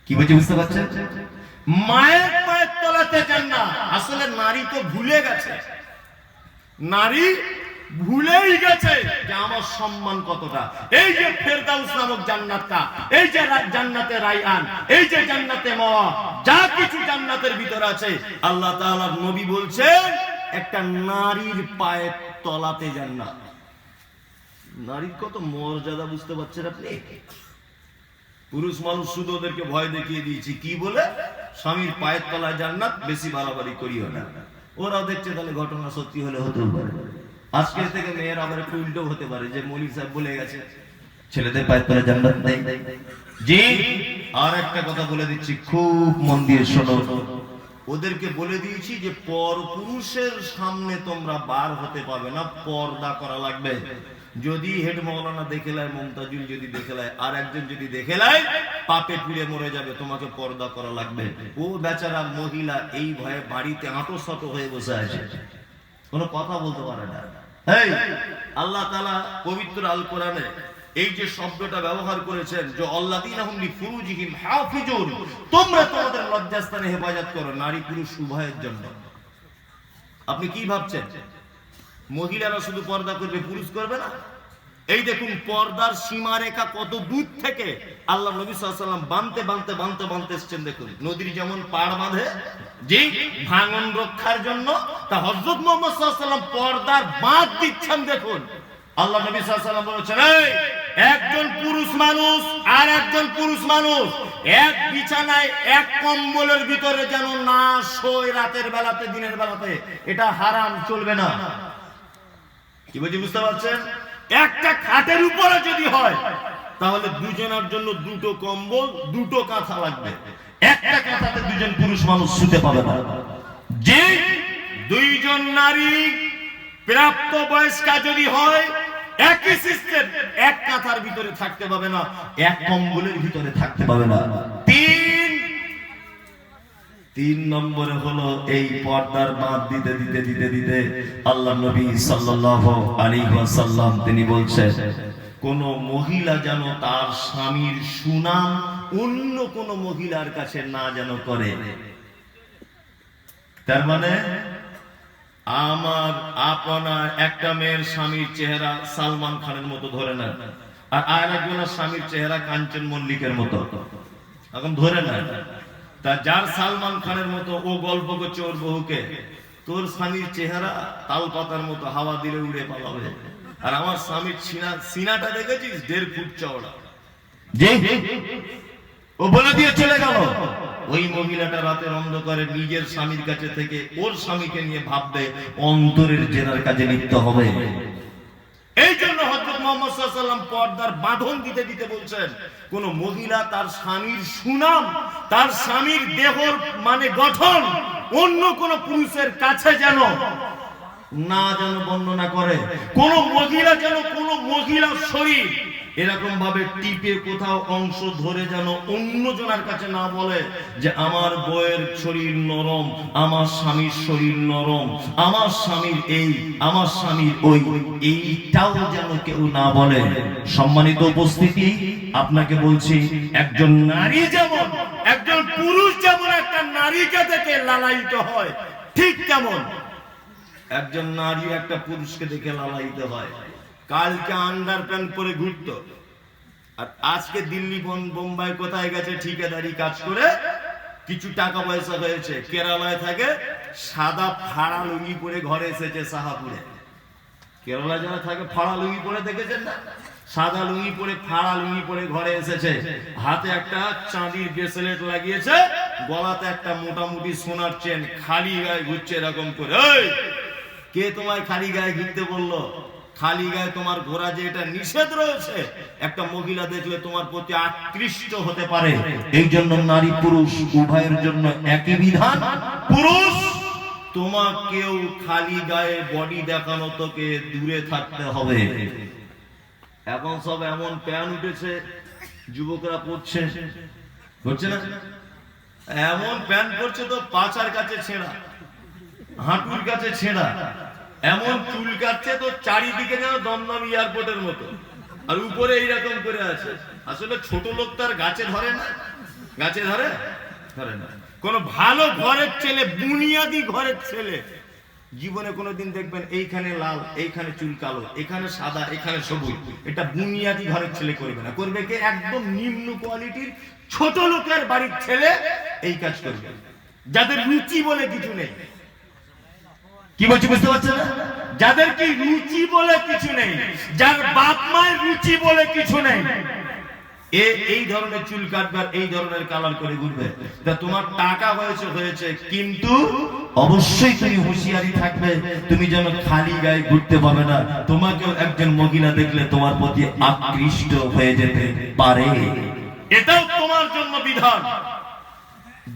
কি বলছি বুঝতে পারছেন? মায়ের পায়ের তলাতে জান্নাত। আসলে নারী তো ভুলে গেছে, নারী ভুলেই গেছে যে আমার সম্মান কতটা। এই যে ফেরদাউস নামক জান্নাতটা, এই যে জান্নাতে রায়হান, এই যে জান্নাতে মাওয়া, যা কিছু জান্নাতের ভিতরে আছে, আল্লাহ তাআলার নবী বলছেন একটা নারীর পায়ের তলাতে জান্নাত। নারীর কত মর্যাদা বুঝতে পারছেন আপনি? পুরুষ মানুষ শুধু ওদেরকে ভয় দেখিয়ে দিয়েছি, কি বলে? স্বামীর পায়ের তলায় জান্নাত, বেশি বাড়াবাড়ি করিও না। ওরাও দেখছে তাহলে ঘটনা সত্যি হলে হতেও পারে। আজকে থেকে মেয়ের আবার একটু উল্টো হতে পারে, যে মৌলভী সাহেব বলে গেছে ছেলেদের পায়ের তলায় জান্নাত নেই। জি, আর একটা কথা বলে দিচ্ছি, খুব মন দিয়ে শোনো। ওদেরকে বলে দিয়েছি যে পর পুরুষের সামনে তোমরা বার হতে পারবে না, পর্দা করা লাগবে। যদি হেড মৌলানা দেখে লাই, মমতাজুল যদি দেখে লাই, আর একজন যদি দেখে লাই, পাপে পুড়ে মরে যাবে, তোমাকে পর্দা করা লাগবে। ও বেচারা মহিলা এই ভয়ে বাড়িতে আঁটো হয়ে বসে আছে, কোনো কথা বলতে পারে না। এই আল্লাহ তাআলা পবিত্র আল কোরআনে এই যে শব্দটা ব্যবহার করেছেন, যে আল্লাযীনা হুম লিফুরুজিহিম হাফিজুন, তোমরা তোমাদের লজ্জাস্থানে হেফাজত করো, নারী পুরুষ উভয়ের জন্য। আপনি কি ভাবছেন মহিলারা শুধু পর্দা করবে, পুরুষ করবে না? এই দেখুন পর্দার সীমারেখা কত দূর থেকে আল্লাহ নবী সাল্লাল্লাহু আলাইহি ওয়াসাল্লাম বাঁধতে এসেছেন। দেখুন নদীর যেমন পাড় বাঁধে যে ভাঙন রক্ষার জন্য, তা হযরত মুহাম্মদ সাল্লাল্লাহু আলাইহি ওয়াসাল্লাম পর্দার বাঁধ দিচ্ছেন। দেখুন আল্লাহ নবী সাল্লাল্লাহু আলাইহি ওয়াসাল্লাম বলেছেন, এই একজন পুরুষ মানুষ আর একজন পুরুষ মানুষ এক বিছানায় এক কম্বলের ভিতরে যেন না শোয় রাতের বেলাতে, দিনের বেলাতে, এটা হারাম, চলবে না। কি বলছি বুঝতে পারছেন? একটা খাটের উপরে যদি হয় তাহলে দুজনের জন্য দুটো কম্বল, দুটো কাঁথা লাগবে। একটা কাঁথাতে দুজন পুরুষ মানুষ শুতে পাবে না। যে দুইজন নারী প্রাপ্ত বয়স্কা যদি হয়, একই সিস্টেম, এক কাঁথার ভিতরে থাকতে পাবে না, এক কম্বলের ভিতরে থাকতে পাবে না। তিন নম্বরে হলো এই পর্দার বাঁধ দিতে দিতে দিতে দিতে আল্লাহ নবী সাল্লাল্লাহু আলাইহি ওয়াসাল্লাম তিনি বলছেন, কোন মহিলা যেন তার স্বামীর সুনাম অন্য কোন মহিলার কাছে না যেন করে। তার মানে আমার আপনার একটা মেয়ের স্বামীর চেহারা সালমান খানের মতো ধরে নেন, আর আরেকজনের স্বামীর চেহারা কাঞ্চন মল্লিকের মতো, এখন ধরে নেন। তা যার সালমান খানের মতো ও গল্প করছে ওর বহুকে, তোর স্বামীর চেহারা তাল পাতার মতো, হাওয়া দিলে উড়ে পালাবে। আর আমার স্বামীর সিনাটা দেখেছিস 1.5 ফুট চওড়া, যে ও বলে দিয়ে চলে গেল। ওই মহিলাটা রাতের অন্ধকারে নিজের স্বামীর কাছে থেকে ওর স্বামীকে নিয়ে ভাববে, অন্তরের জেনার কাজে লিপ্ত হবে। এই জন্য হযরত মুহাম্মদ সাল্লাল্লাহু আলাইহি ওয়াসাল্লাম পর্দার বাঁধন দিতে দিতে বলছেন, কোন মহিলা তার স্বামীর সুনাম, তার স্বামীর দেহর মানে গঠন অন্য কোন পুরুষের কাছে যেন বর্ণনা করে। কোন মহিলা যেন কোন মহিলার শরীর এরকম ভাবে টিপে কোথাও অংশ ধরে যেন অন্য জনের কাছে না বলে যে আমার বউয়ের শরীর নরম, আমার স্বামীর শরীর নরম, আমার স্বামীর এই, আমার স্বামীর ওই, এইটাও যেন কেউ না বলে। সম্মানিত উপস্থিতি, আপনাকে বলছি, একজন নারী যেমন, একজন পুরুষ যেমন একটা নারীকে দেখে লালায়িত হয়, ঠিক তেমন একজন নারী একটা পুরুষকে দেখে লালায়িত হয়। কালকে আন্ডার প্যান্ট পরে ঘুরতো, আর আজকে দিল্লি বোম্বাই কোথায় গেছে ঠিকাদারি কাজ করে, কিছু টাকা পয়সা হয়েছে, কেরালায় থাকে, সাদা ফাড়া লুঙ্গি পরে ঘরে এসেছে শাহাপুরে। কেরালায় যারা থাকে ফাড়া লুঙ্গি পরে দেখেছেন না, সাদা লুঙ্গি পরে ফাড়া লুঙ্গি পরে ঘরে এসেছে, হাতে একটা চাঁদির ব্রেসলেট লাগিয়েছে, গলাতে একটা মোটামুটি সোনার চেন, খালি গায়ে ঘুরছে এরকম করে। এই কে তোমায় খালি গায়ে ঘুরতে বললো? খালি গায়ে তোমার ঘোরা যে এটা নিষেধ রয়েছে, একটা মহিলা দেখলে তোমার প্রতি আকৃষ্ট হতে পারে। এই জন্য নারী পুরুষ উভয়ের জন্য একই বিধান। পুরুষ তোমাকেও খালি গায়ে বডি দেখানো তোকে দূরে থাকতে হবে। এখন সব এমন প্যান্ট উঠেছে, যুবকরা পরছে, পরছে না, এমন প্যান্ট পরছে তো পাছার কাছে ছেঁড়া, হাঁটুর কাছে ছেঁড়া, এমন চুল কাটছে তো চারিদিকে যেন দমদম এয়ারপোর্টের মতো, আর উপরে এইরকম করে আছে। আসলে ছোট লোক তার গাছে ধরে না, গাছে ধরে ধরে না। কোন ভালো ঘরের ছেলে, বুনিয়াদি ঘরের ছেলে জীবনে কোনোদিন দেখবেন এইখানে লাল, এইখানে চুল কালো, এখানে সাদা, এখানে সবুজ, এটা বুনিয়াদি ঘরের ছেলে করবে না। করবে কে? একদম নিম্ন কোয়ালিটির ছোট লোকের বাড়ির ছেলে এই কাজ করবে, যাদের রুচি বলে কিছু নেই। কি বলছি বুঝতে পারছেন না? যাদের কি রুচি বলে কিছু নেই, যার বাপ মায়ের রুচি বলে কিছু নেই, এই ধরনের চুল কাটবার, এই ধরনের কালার করে ঘুরবে। তা তোমার টাকা হয়েছে, কিন্তু অবশ্যই তুমি হুঁশিয়ারি থাকবে, তুমি যেন খালি গায়ে ঘুরতে পাবে না। তোমাকেও একজন মহিলা দেখলে তোমার প্রতি আকৃষ্ট হয়ে যেতে পারে। এটাও তোমার জন্য বিধান।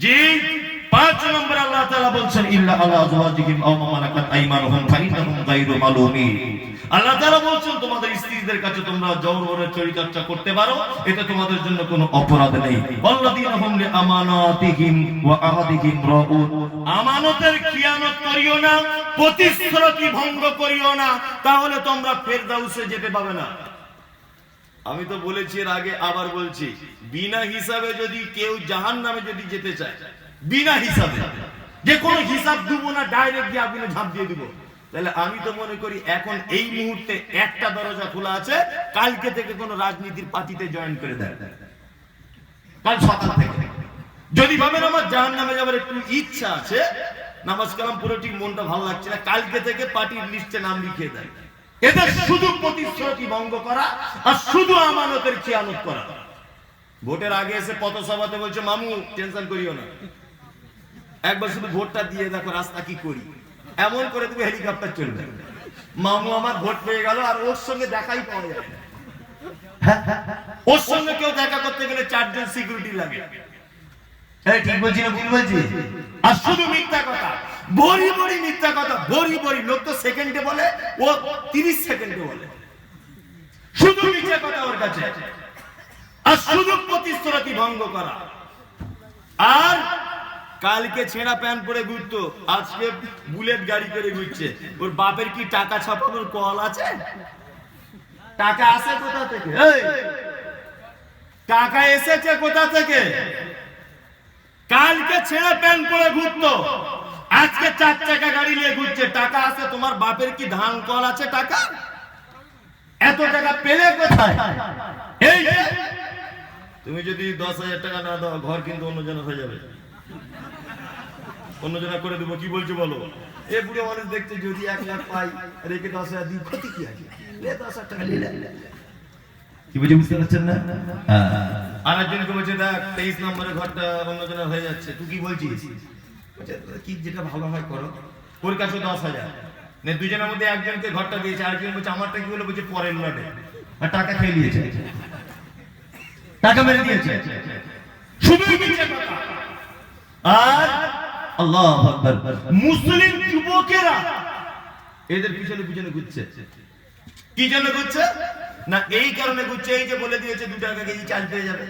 যে 5 নম্বর আল্লাহ তাআলা বলছেন, ইল্লা আলা আজওয়াজিহিম আও মা মালাকাত আইমানুহুম ফাইন্নাহুম গায়রু মালুমিন। আল্লাহ তাআলা বলছেন তোমাদের স্ত্রীদের কাছে তোমরা যৌবনের চরিতার্থ করতে পারো, এটা তোমাদের জন্য কোনো অপরাধ নেই। ওয়াল্লাযীনা হুম লিআমানাতিহিম ওয়া আহাদিহিম রাউন। আমানতের খিয়ানত করিও না, প্রতিশ্রুতি ভঙ্গ করিও না, তাহলে তোমরা ফেরদাউসে যেতে পাবে না। আমি তো বলেছি এর আগে, আবার বলছি, বিনা হিসাবে যদি কেউ জাহান্নামে যদি যেতে চায়, বিনা হিসাবে, যে কোনো হিসাব দেবো না, ডাইরেক্ট গিয়ে আগুনে ঝাঁপ দিয়ে দিব, তাহলে আমি তো মনে করি এখন এই মুহূর্তে একটা দরজা খোলা আছে, কালকে থেকে কোন রাজনীতির পার্টিতে জয়েন করে দেয়, কাল সকাল থেকে। যদি ভাবেন আমার জাহান্নামে যাবার একটু ইচ্ছা আছে, নামাজ কালাম পুরো ঠিক মনটা ভালো লাগছে না, কালকে থেকে পার্টির লিস্টে নাম লিখিয়ে দেয়। এদের শুধু প্রতিশ্রুতি ভঙ্গ করা আর শুধু আমানতের খেয়ানত করা। ভোটের আগে এসে পথসভাতে বলছে, মামু টেনশন করিও না, একবার শুধু ভোটটা দিয়ে দেখো রাস্তা কি করি, এমন করে তুমি হেলিকপ্টার চলবে। মামু আমার ভোট পেয়ে গেল, আর ওর সঙ্গে দেখাই পাওয়া যায় না। ওর সঙ্গে কেউ দেখা করতে গেলে 4 জন সিকিউরিটি লাগে। এই ঠিক বলছি না ভুল বলছি? আর শুধু মিথ্যা কথা, ভরি ভরি মিথ্যা কথা, ভরি ভরি। লোক তো সেকেন্ডে বলে, ও 30 সেকেন্ডে বলে। শুধু মিথ্যা কথা ওর কাছে, আর শুধু প্রতিশ্রুতি ভঙ্গ করা। আর কালকে ছেঁড়া প্যান্ট পরে ঘুরতো, আজকে বুলেট গাড়ি করে ঘুরছে। ওর বাপের কি টাকা ছাপানোর কল আছে? টাকা আসে কোথা থেকে? টাকা এসেছে কোথা থেকে? কালকে ছেঁড়া প্যান্ট পরে ঘুরতো, আজকে 4 চাকা গাড়ি নিয়ে ঘুরছে। টাকা আছে? তোমার বাপের কি ধান কল আছে টাকা? এত টাকা পেলে কোথায়? এই তুমি যদি 10,000 টাকা না দাও, ঘর কিন্তু অন্যজনের হয়ে যাবে, অন্যজনা করে দেবো। কি বলছো বলো? এ বুড়ো মানুষ দেখছে, যদি 1 লাখ পাই, রেখে 10,000 দিই, ক্ষতি কি আছে? 10,000 টাকা নিলে কি বুঝে বুঝতে পারছেন না? আর একজনকে বলছে দেখ 23 নম্বরের ঘরটা অন্যজনের হয়ে যাচ্ছে, তুই কি বলছিস? বলছে কি যেটা ভালো হয় করো। ওর কাছে 10,000, না দুজনের মধ্যে একজনকে ঘরটা দিয়েছে, আরেকজন বলছে আমারটা কি হলো, বলছে পরের লটে, আর টাকা খেয়ে নিয়েছে, টাকা মেরে দিয়েছে, শুধুই মিথ্যে কথা। আর আল্লাহু আকবার, মুসলিম যুবকেরা এদের পিছনে পিছনে ঘুরছে। কি জন্য ঘুরছে? না এই কারণে ঘুরছে, এই যে বলে দিয়েছে 2 টাকা কেজি চাল পেয়ে যাবে,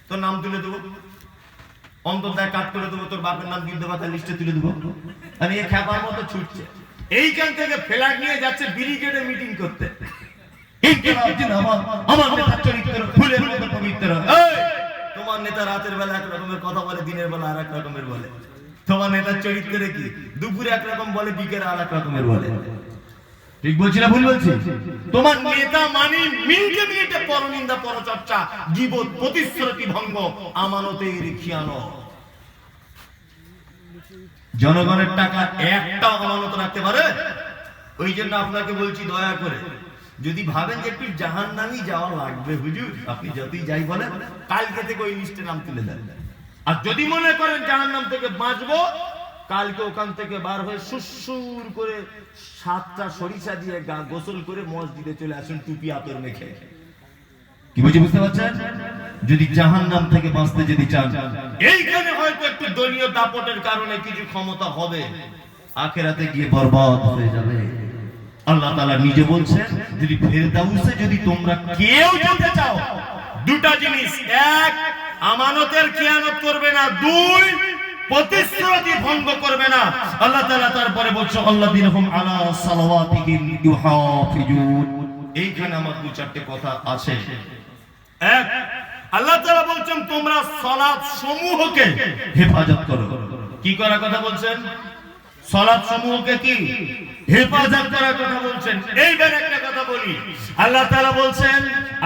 তোর নাম তুলে দেবো, অন্তর্দায় কাট করে দেবো, তোর বাপের নাম বৃদ্ধ ভাতার লিস্টে তুলে দেবো, আর এই খ্যাপার মতো ছুটছে। এইখান থেকে ফ্ল্যাগ নিয়ে যাচ্ছে ব্রিগেডে মিটিং করতে। আমার নেতার চরিত্র ফুলের মতো পবিত্র। এই, তোমার নেতা রাতের বেলা এক রকমের কথা বলে, দিনের বেলা আর এক রকমের বলে। তোমার নেতার চরিত্রে কি, দুপুরে এক রকম বলে, বিকেলে আর এক রকমের বলে। ঠিক বলছি না ভুল বলছি? তোমার নেতা মানে মিনিটে মিনিটে পরনিন্দা, পরচর্চা, গীবত, প্রতিশ্রুতি ভঙ্গ, আমানতের খিয়ানত। জনগণের টাকা একটাও আমানত রাখতে পারে? ওই জন্য আপনাকে বলছি দয়া করে, যদি ভাবেন যে একটু জাহান্নামই যাওয়া লাগবে হুজুর, আপনি যতই যাই বলেন, কালকে থেকে ওই লিস্টে নাম তুলে দেন। আর যদি মনে করেন জাহান্নাম থেকে বাঁচবো, কালকে ওখান থেকে বার হয়ে সুসুর করে 7টা সরিষা দিয়ে গোসল করে মসজিদে চলে আসুন, টুপি আতর মেখে। কি বুঝে বুঝতে পারছেন? যদি জাহান্নাম থেকে বাঁচতে যদি চান, এইখানে হয়তো একটু দলীয় দাপটের কারণে কিছু ক্ষমতা হবে, আখেরাতে গিয়ে বরবাদ হয়ে যাবে। আল্লাহ তাআলা নিজে বলছেন, যদি ফেরদাউসে যদি তোমরা কেউ যেতে চাও, 2টা জিনিস, 1 আমানতের খিয়ানত করবে না, 2 প্রতিশ্রুতি ভঙ্গ করবে না। আল্লাহ তাআলা তারপরে বলছে আল্লাযীনাহুম আলা সালাওয়াতিহিম ইউহাফিজুন। এইখানে আমার 2-4টে কথা আছে। 1, আল্লাহ তাআলা বলছেন তোমরা সালাত সমূহকে হেফাজত করো। কি করার কথা বলছেন? সালাত সমূহকে কি হেফাজত করার কথা বলছেন। এইবার একটা কথা বলি, আল্লাহ তাআলা বলছেন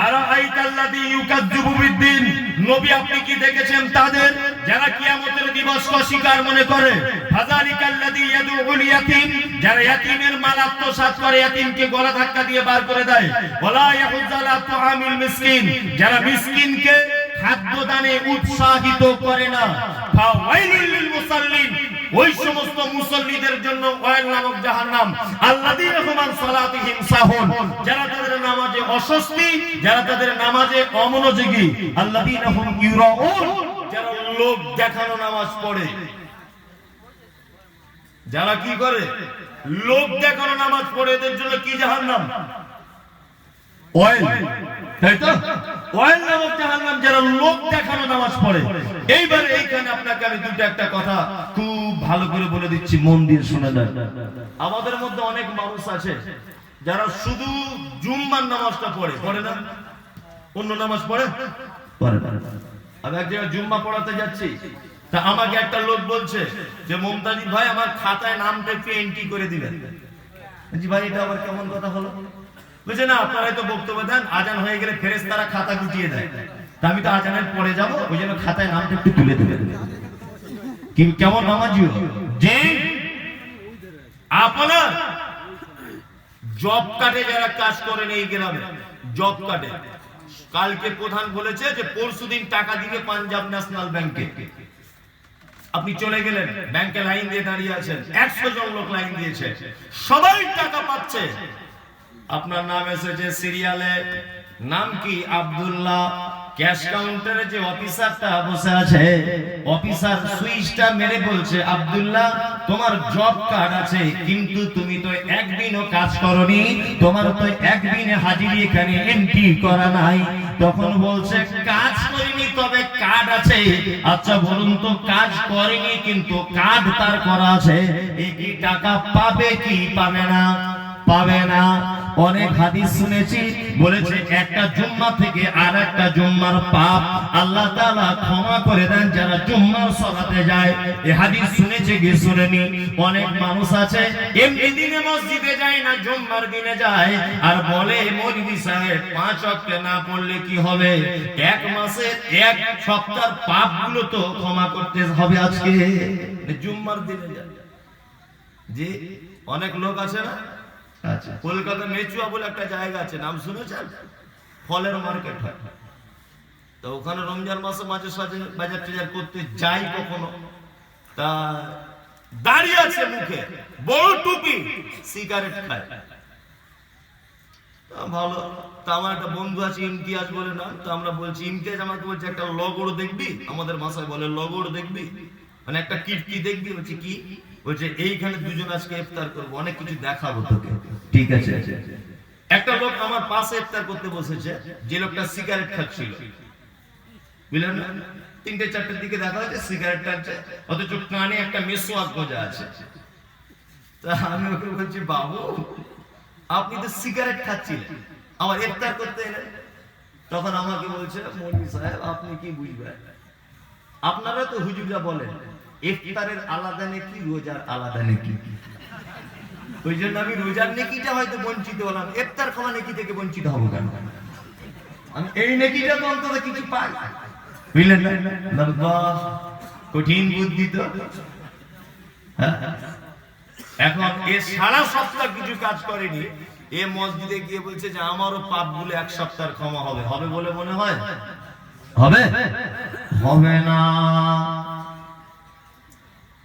আরাআইতাল্লাযী ইউকাযযিবু বিদ্দিন, নবী আপনি কি দেখেছেন তাদের যারা কিয়ামতের দিবসকে অস্বীকার মনে করে? ফাযালিকাল্লাযী ইয়াদউল ইয়াতীম, যারা ইয়াতীমের মাল আত্মসাৎ করে, ইয়াতীমকে গলা ধাক্কা দিয়ে বার করে দেয়। ওয়ালা ইয়াহুয্যু আলা তুআমিল মিসকিন, যারা মিসকিনকে খাদ্য দানে উৎসাহিত করে না। ফাওয়াইলুল লিল মুসাল্লিন, ওই সমস্ত মুসল্লিদের জন্য ওয়াইল নামক জাহান্নাম। আল্লাযীনা হুম আন সালাতিহিম সাহুন, যারা তাদের নামাজে অস্বস্তি, যারা তাদের নামাজে অমনোযোগী। আল্লাযীনা হুম ইউরাউন, যারা লোক দেখানো নামাজ পড়ে। যারা কি করে? লোক দেখানো নামাজ পড়ে, এদের জন্য কি জাহান্নাম? ওয়াইল, তাই তো? ওয়াইল নামক জাহান্নাম, যারা লোক দেখানো নামাজ পড়ে। এইবার এইখানে আপনাকে আমি একটা কথা খুব ভালো করে বলে দিচ্ছি, মন দিয়ে শুনে নেন। আমাদের মধ্যে অনেক মানুষ আছে যারা শুধু জুম্মার নামাজটা পড়ে না, অন্য নামাজ পড়ে। আমি এক জায়গায় জুম্মা পড়াতে যাচ্ছি, তা আমাকে একটা লোক বলছে যে মুমতাজিদ ভাই আমার খাতায় নামটা একটু এন্ট্রি করে দিবেন। জি ভাই, এটা আবার কেমন কথা হলো? বুঝে না, আপনারাই তো বক্তব্য দেন, আজান হয়ে গেলে ফেরেশতারা খাতা গুটিয়ে দেয়, তা আমি তো আজানের পরে যাব, ওই জন্য খাতায় নামটা একটু তুলে দেবেন। কি কেমন নামাজিও যে আপনার জব কার্ডে যারা কাজ করেন এই গ্রামে, জব কার্ডে কালকে প্রধান বলেছে যে পরশুদিন টাকা দিবে পাঞ্জাব ন্যাশনাল ব্যাংকে। আপনি চলে গেলেন, ব্যাংকে লাইন দিয়ে দাঁড়িয়ে আছেন, 100 জন লোক লাইন দিয়েছে, সবাই টাকা পাচ্ছে। আপনার নাম এসেছে সিরিয়ালে, নাম কি? আব্দুল্লাহ। ক্যাশ কাউন্টারে যে অফিসারটা বসে আছে, অফিসার সুইচটা মেরে বলছে, আব্দুল্লাহ তোমার জব কার্ড আছে, কিন্তু তুমি তো একদিনও কাজ করনি, তোমার তো একদিনে হাজিরি এখানে এন্ট্রি করা নাই। তখন বলছে কাজ করিনি, তবে কার্ড আছে। আচ্ছা বলুন তো, কাজ করেনি কিন্তু কার্ড তার করা আছে, এই কি টাকা পাবে কি পাবে না? পাবে না। অনেক হাদিস শুনেছি, বলেছে একটা জুম্মা থেকে আর একটা জুম্মার পাপ আল্লাহ তাআলা ক্ষমা করে দেন যারা জুম্মার সালাতে যায়। এই হাদিস শুনেছে কি শুনেনি? অনেক মানুষ আছে এমনি দিনে মসজিদে যায় না, জুম্মার দিনে যায়, আর বলে মৌলভী সাহেব 5 ওয়াক্ত না পড়লে কি হবে? 1 মাসে 1 সপ্তাহের পাপগুলো তো ক্ষমা করতে হবে আজকে, জুম্মার দিনে যায়। যে অনেক লোক আছে না, আচ্ছা, কলকাতা মেচুয়া বলে একটা জায়গা আছে, নাম শুনেছেন? ফলের মার্কেট হয়। তো ওখানে রমজান মাসে মাঝে সাঝে বাজার টাজার করতে যাই কখনো, তা দাঁড়িয়ে আছে মুখে বড় টুপি, সিগারেট খায়। ভালো, তা আমার একটা বন্ধু আছে ইমতিয়াজ বলে নাম, তো আমরা বলছি ইমতিয়াজ আমাকে বলছে একটা লগড় দেখবি, আমাদের ভাষায় বলে লগড় দেখবি, মানে একটা কীর্তি দেখবি। বলছি কি? বলছে এইখানে দুজন আজকে ইফতার করবো, অনেক কিছু দেখাবো তোকে। ঠিক আছে। একটা লোক আমার পাশে ইফতার করতে বসেছে, যে লোকটা সিগারেট খাচ্ছিল, বুঝলেন না? 3-4টের দিকে দেখা হচ্ছে সিগারেট টানছে, অথচ কানে একটা মেসোয়াক গোজা আছে। তা আমি ওকে বলছি, বাবু আপনি তো সিগারেট খাচ্ছিলেন, আমার ইফতার করতে এলেন। তখন আমাকে বলছে, মৌলভী সাহেব আপনি কি বুঝবেন, আপনারা তো হুজুররা বলেন ইফতারের আলাদা নেকি, রোজার আলাদা নেকি। ওই জন্য আমি রোজার নেকিটা হয়তো বঞ্চিত হলাম, ইফতার খাওয়া নেকি থেকে বঞ্চিত হব কেন? আমি এই নেকিটা তো অন্তত কিছু পাই, বুঝলেন না? বাহ, কঠিন বুদ্ধি তো। এখন এ সারা সপ্তাহ কিছু কাজ করেনি, এ মসজিদে গিয়ে বলছে যে আমারও পাপগুলো এক সপ্তাহের ক্ষমা হবে। হবে বলে মনে হয়? হবে? হবে না।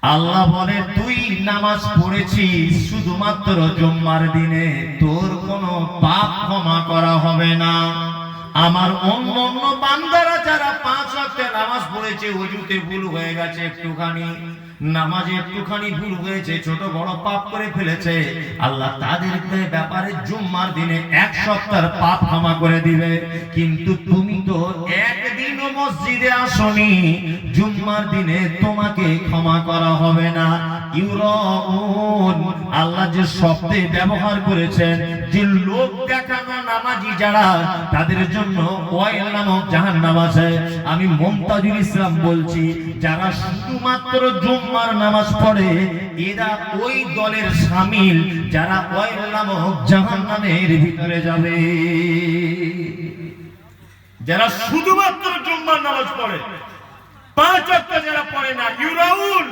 আল্লাহ বলে তুই নামাজ পড়েছিস শুধুমাত্র জুম্মার দিনে, তোর কোনো পাপ ক্ষমা করা হবে না। আমার অন্য অন্য বান্দারা যারা 5 ওয়াক্তে নামাজ পড়েছে, ওযুতে ভুল হয়ে গেছে একটুখানি, নামাজে একটুখানি ভুল হয়েছে, ছোট বড় পাপ করে ফেলেছে, আল্লাহ তাদের ব্যাপারে জুম্মার দিনে 1 সপ্তাহের পাপ ক্ষমা করে দিবে। কিন্তু তুমি তো একদিনও মসজিদে আসনি, জুম্মার দিনে তোমাকে ক্ষমা করা হবে না। ইউরাউন, আল্লাহ যে শব্দে ব্যবহার করেছেন, যে লোক দেখানো নামাজি যারা, তাদের জন্য ওয়াইল নামক জাহান্নাম আছে। আমি মুমতাজুল ইসলাম বলছি, যারা শুধুমাত্র জুম্মার নামাজ পড়ে এরা ওই দলের শামিল যারা ওয়াইল নামক জাহান্নামের ভিতরে যাবে। যারা শুধুমাত্র জুম্মার নামাজ পড়ে, 5 ওয়াক্ত যারা পড়ে না, ইউরাউন,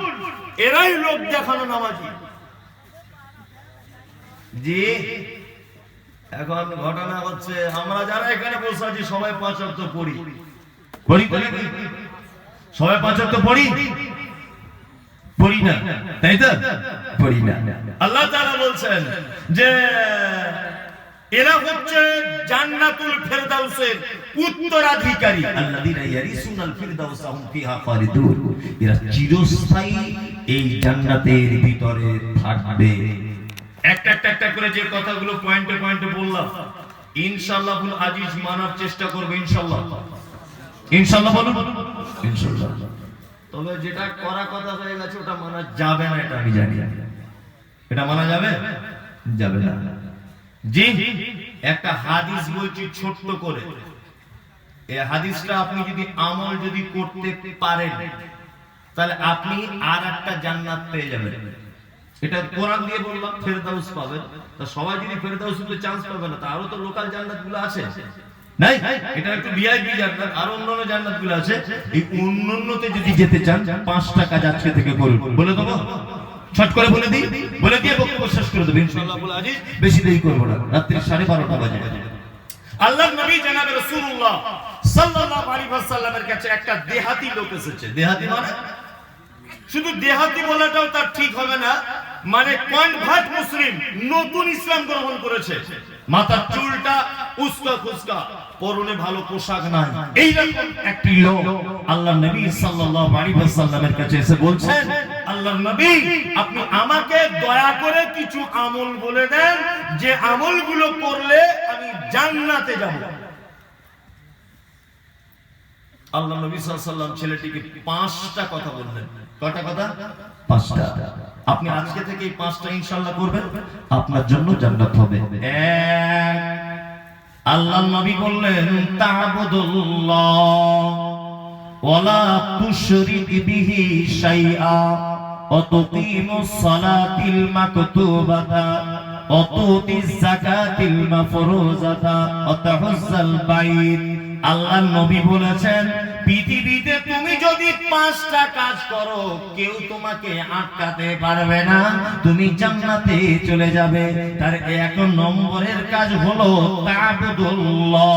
এরাই লোক দেখানো নামাজি। জি, এখন ঘটনা হচ্ছে আমরা যারা এখানে বসে আছি সবাই 5 ওয়াক্ত পড়ি, সবাই 5 ওয়াক্ত পড়ি না, তাই তো? পড়ি না। আল্লাহ তাআলা বলছেন যে এরা হচ্ছে জান্নাতুল ফেরদাউসের উত্তরাধিকারী, আল্লাযীনা ইয়ারিসুনাল ফিরদাউসা হুম ফিহা খালিদুন, এরা চিরস্থায়ী এই জান্নাতের ভিতরে থাকবে। একটা করে যে কথাগুলো পয়েন্টে পয়েন্টে বললাম, ইনশাআল্লাহুল আজিজ মানার চেষ্টা করব ইনশাআল্লাহ। ইনশাআল্লাহ বলুন ইনশাআল্লাহ। তবে যেটা করা কথা হয়ে গেছে ওটা মানা যাবে না, এটা আমি জানি। এটা মানা যাবে না। জি, একটা হাদিস বলছি ছোট্ট করে, এই হাদিসটা আপনি যদি আমল যদি করতে পারেন তাহলে আপনি আর একটা জান্নাত পেয়ে যাবেন। এটা কোরআন দিয়ে বললাম, ফেরদাউস পাবেন। তা সবাই যদি ফেরদাউসে চান্স পাবে না, তারও তো লোকাল জান্নাতগুলো আছে, নাই? এটা একটু ভিআইপি জান্নাত, আর অন্যান্য জান্নাতগুলো আছে। এই অন্যান্যতে যদি যেতে চান 5 টাকা যাচ্ছে থেকে করুন, বলে দেবো, ছট করে বলে দিই, বলে দিয়ে বক্তব্য শেষ করে দেব ইনশাআল্লাহ। আজিজ বেশি দেরি করব না, রাত্রি 12:30 বাজে। আল্লাহর নবী জনাবে রাসূলুল্লাহ সাল্লাল্লাহু আলাইহি ওয়াসাল্লামের কাছে একটা দেহাতি লোক এসেছে। দেহাতি মানে শুধু দেহাতি বলাটাও তার ঠিক হবে না, মানে কনভার্ট মুসলিম, নতুন ইসলাম গ্রহণ করেছে, মাথার চুলটা উস্কা খুস্কা, পরনে ভালো পোশাক নাই, এইরকম একটি লোক আল্লাহর নবী সাল্লাল্লাহু আলাইহি ওয়াসাল্লামের কাছে এসে বলছেন, আল্লাহর নবী আপনি আমাকে দয়া করে কিছু আমল বলে দেন, যে আমলগুলো করলে আমি জান্নাতে যাব। আল্লাহ নবী সাল্লাল্লাহু আলাইহি ওয়াসাল্লাম ছেলেটিকে 5টা কথা বললেন। কয়টা কথা? 5টা। আপনি আজকে থেকে এই 5টা ইনশাআল্লাহ করবেন, আপনার জন্য জান্নাত হবে। 1, আল্লাহর নবী বললেন তা'বুদুল্লাহ ওয়ালা তুশরিক বিহি শাইআ ওয়া তুকিমুস সালাতিল মাকতুবাতা ওয়া তুতিজ যাকাতিল মাফরুজাতা ওয়া তাহুজ্জাল বাইত। আল্লাহর নবী বলেছেন পৃথিবীতে তুমি যদি 5টা কাজ করো কেউ তোমাকে আটকাতে পারবে না, তুমি জান্নাতে চলে যাবে। তার 1 নম্বরের কাজ হলো তা'বুদুল্লাহ,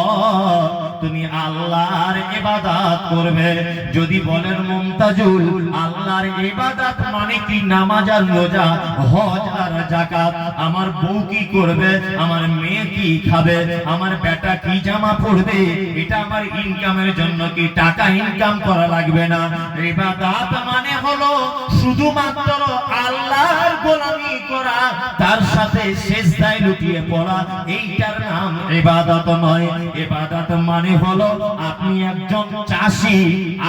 তুমি আল্লাহর ইবাদত করবে। যদি বলেন মুমতাজুল, আল্লাহর ইবাদত মানে কি? নামাজ আর রোজা, হজ আর যাকাত। আমার বউ কি করবে, আমার মেয়ে কি খাবে, আমার বেটা কি জামা পরবে, এটা আমার ইনকামের জন্য কি টাকা ইনকাম করা লাগবে না। ইবাদত মানে হলো শুধুমাত্র আল্লাহর গোলামি করা, তার সাথে সিজদায় লুটিয়ে পড়া, এইটার নাম ইবাদত নয়। ইবাদত মানে হলো আপনি একজন চাষী,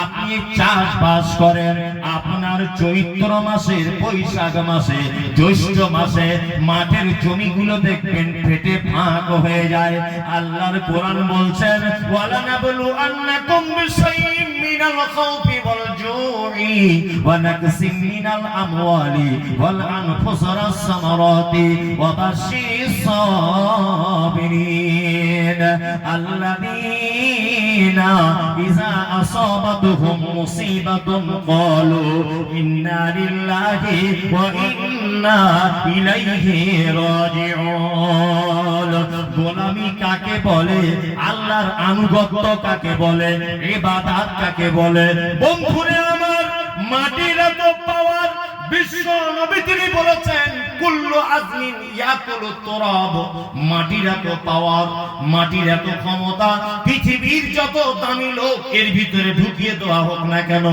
আপনি চাষবাস করেন, আপনার চৈত্র মাসের, বৈশাখ মাসে, জ্যৈষ্ঠ মাসে মাঠের জমিগুলো দেখবেন ফেটে ফাঁক হয়ে যায়। আল্লাহর কোরআন বলছেন, ওয়ালা নাবলু আন্নাকুম বিশাইইম মিনাল খাউফি ওয়াল জু'i ওয়া নাকসিম মিনাল আমওয়ালি ওয়াল আনফুসি ওয়াস সামারাতি ওয়া বাশশিরিস সাবিরিন আল্লাযীনা ইযা আসাবাতুহুম মুসিবাতুন ক্বালু ইন্না লিল্লাহি ওয়া ইন্না ইলাইহি রাজিউন। গোলামি কাকে বলে, আল্লাহর আনুগত্য কাকে বলে, ইবাদত কাকে বলে? বন্ধুরে আমার, মাটির এত পাওয়ার, বিশ্ব নবী তিনি বলেছেন কুল্লু আজমিন ইয়াকুলু তুরাব, মাটির এত পাওয়ার, মাটির এত ক্ষমতা, পৃথিবীর যত দামি লোক এর ভিতরে ঢুকিয়ে দেওয়া হোক না কেন,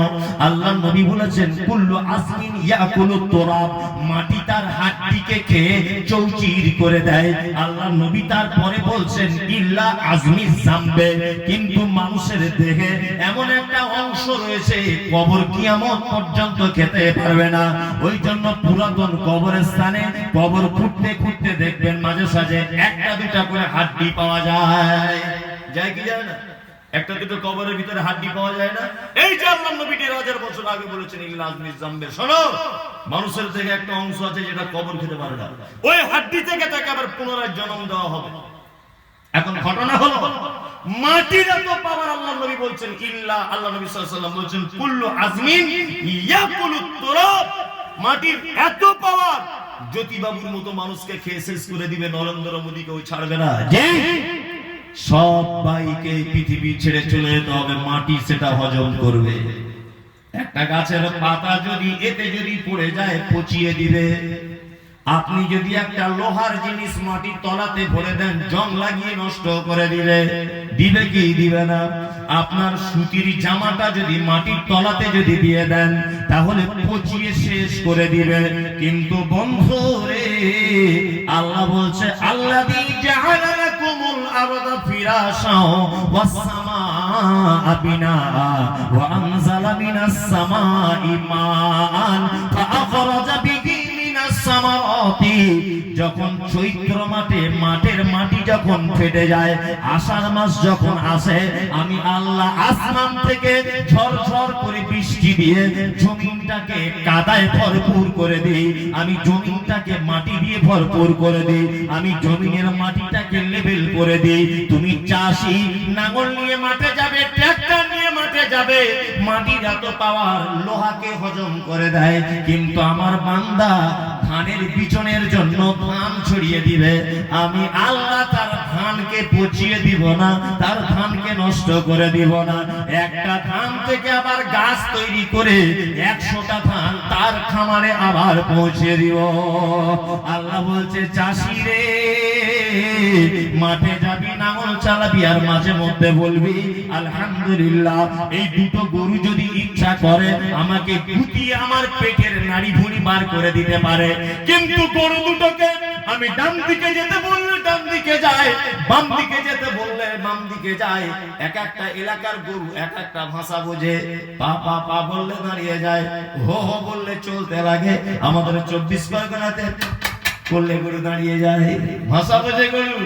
আল্লাহর নবী বলেছেন কুল্লু আজমিন ইয়াকুলু তুরাব, মাটি তার হাড্ডিকে খেয়ে চৌচির করে দেয়। আল্লাহর নবী তারপরে বলছেন ইল্লা আজমি জামবে, কিন্তু মানুষের দেহে এমন একটা অংশ রয়েছে কবর কিয়ামত পর্যন্ত খেতে পারবে না। ওই জন্য পুরাতন কবরস্থানে কবর খুঁড়তে খুঁড়তে দেখবেন মাঝে সাঝে 1-2টা করে হাড্ডি পাওয়া যায়। যায় কি যায় না? 1-2 কবরের ভিতরে হাড্ডি পাওয়া যায় না? এই যে আল্লাহর নবী 1000 বছর আগে বলেছেন ইল্লা আজমি জামবে। শোনো, মানুষের থেকে একটা অংশ আছে যেটা কবর খেতে পারে না, ওই হাড্ডি থেকে তাকে আবার পুনরায় জন্ম দেওয়া হবে। এখন ঘটনা হলো মাটির এত পাওয়ার, আল্লাহর নবী বলছেন ইল্লা, আল্লাহ নবী সাল্লাল্লাহু আলাইহি ওয়াসাল্লাম বলছেন কুল্লু আজমিন ইয়াকুলু তুরাব, মাটির এত পাওয়ার জ্যোতিবাবুর মতো মানুষকে খেয়ে শেষ করে দিবে, নরেন্দ্র মোদীকে ওই ছাড়বে না। যে সবাইকে পৃথিবী ছেড়ে চলে যেতে হবে, মাটি সেটা হজম করবে। একটা গাছের পাতা যদি এতে যদি পড়ে যায় পচিয়ে দিবে। আপনি যদি একটা লোহার জিনিস মাটির তলাতে ভরে দেন, জং লাগিয়ে নষ্ট করে দিবে, দিবে কি দিবে না? আপনার সুতির জামাটা যদি মাটির তলাতে যদি দিয়ে দেন, তাহলে পচিয়ে শেষ করে দিবে। কিন্তু বন্ধু রে, আল্লাহ বলছে আল্লাযী জাআলা লাকুমুল আরদা ফিরাশাও ওয়াস সামাআ বিনাআ ওয়া আনজালা মিনাস সামাই মাআন ফাআখরাজা বিহি মিনাস সামারাতি। যখন চৈত্র মাঠের মাটি যখন ফেটে যায়, আষাঢ় মাস যখন আসে, আমি আল্লাহ আসমান থেকে ঝরঝর করে বৃষ্টি দিয়ে জমিনটাকে কাদায় ভরপুর করে দিই, আমি জমিনটাকে মাটি দিয়ে ভরপুর করে দিই, আমি জমিনের মাটিটাকে লেভেল করে দিই। তুমি চাষি, নাঙল নিয়ে মাঠে যাবে, ট্রাক্টর নিয়ে মাঠে যাবে, মাটির এত পাওয়ার লোহাকে হজম করে দেয়। কিন্তু আমার বান্দা ধানের বিচনের জন্য ধান ছড়িয়ে দিবে, আমি আল্লাহ তার ধানকে পচিয়ে দিব না, তার ধানকে নষ্ট করে দিব না। একটা ধান থেকে আবার গাছ তৈরি করে 100টা ধান তার খামারে আবার পৌঁছে দিব। আল্লাহ বলছে চাষি রে, মাঠে যাবি, নাঙল চালাবি, আর মাঝে মধ্যে বলবি আলহামদুলিল্লাহ। এই 2টো গরু যদি ইচ্ছা করে আমাকে গুটিয়ে আমার পেটের নাড়ি ভুঁড়ি বার করে দিতে পারে, কিন্তু গরু দুটোকে আমি ডান দিকে যেতে বললে ডান দিকে যায়, বাম দিকে যেতে বললে বাম দিকে যায়। এক একটা এলাকার গরু এক একটা ভাষা বোঝে, পা পা পা বললে দাঁড়িয়ে যায়, হো হো বললে চলতে লাগে। আমাদের 24 পরগনাতে করলে গরু দাঁড়িয়ে যায়, ভাষা বোঝে গরু,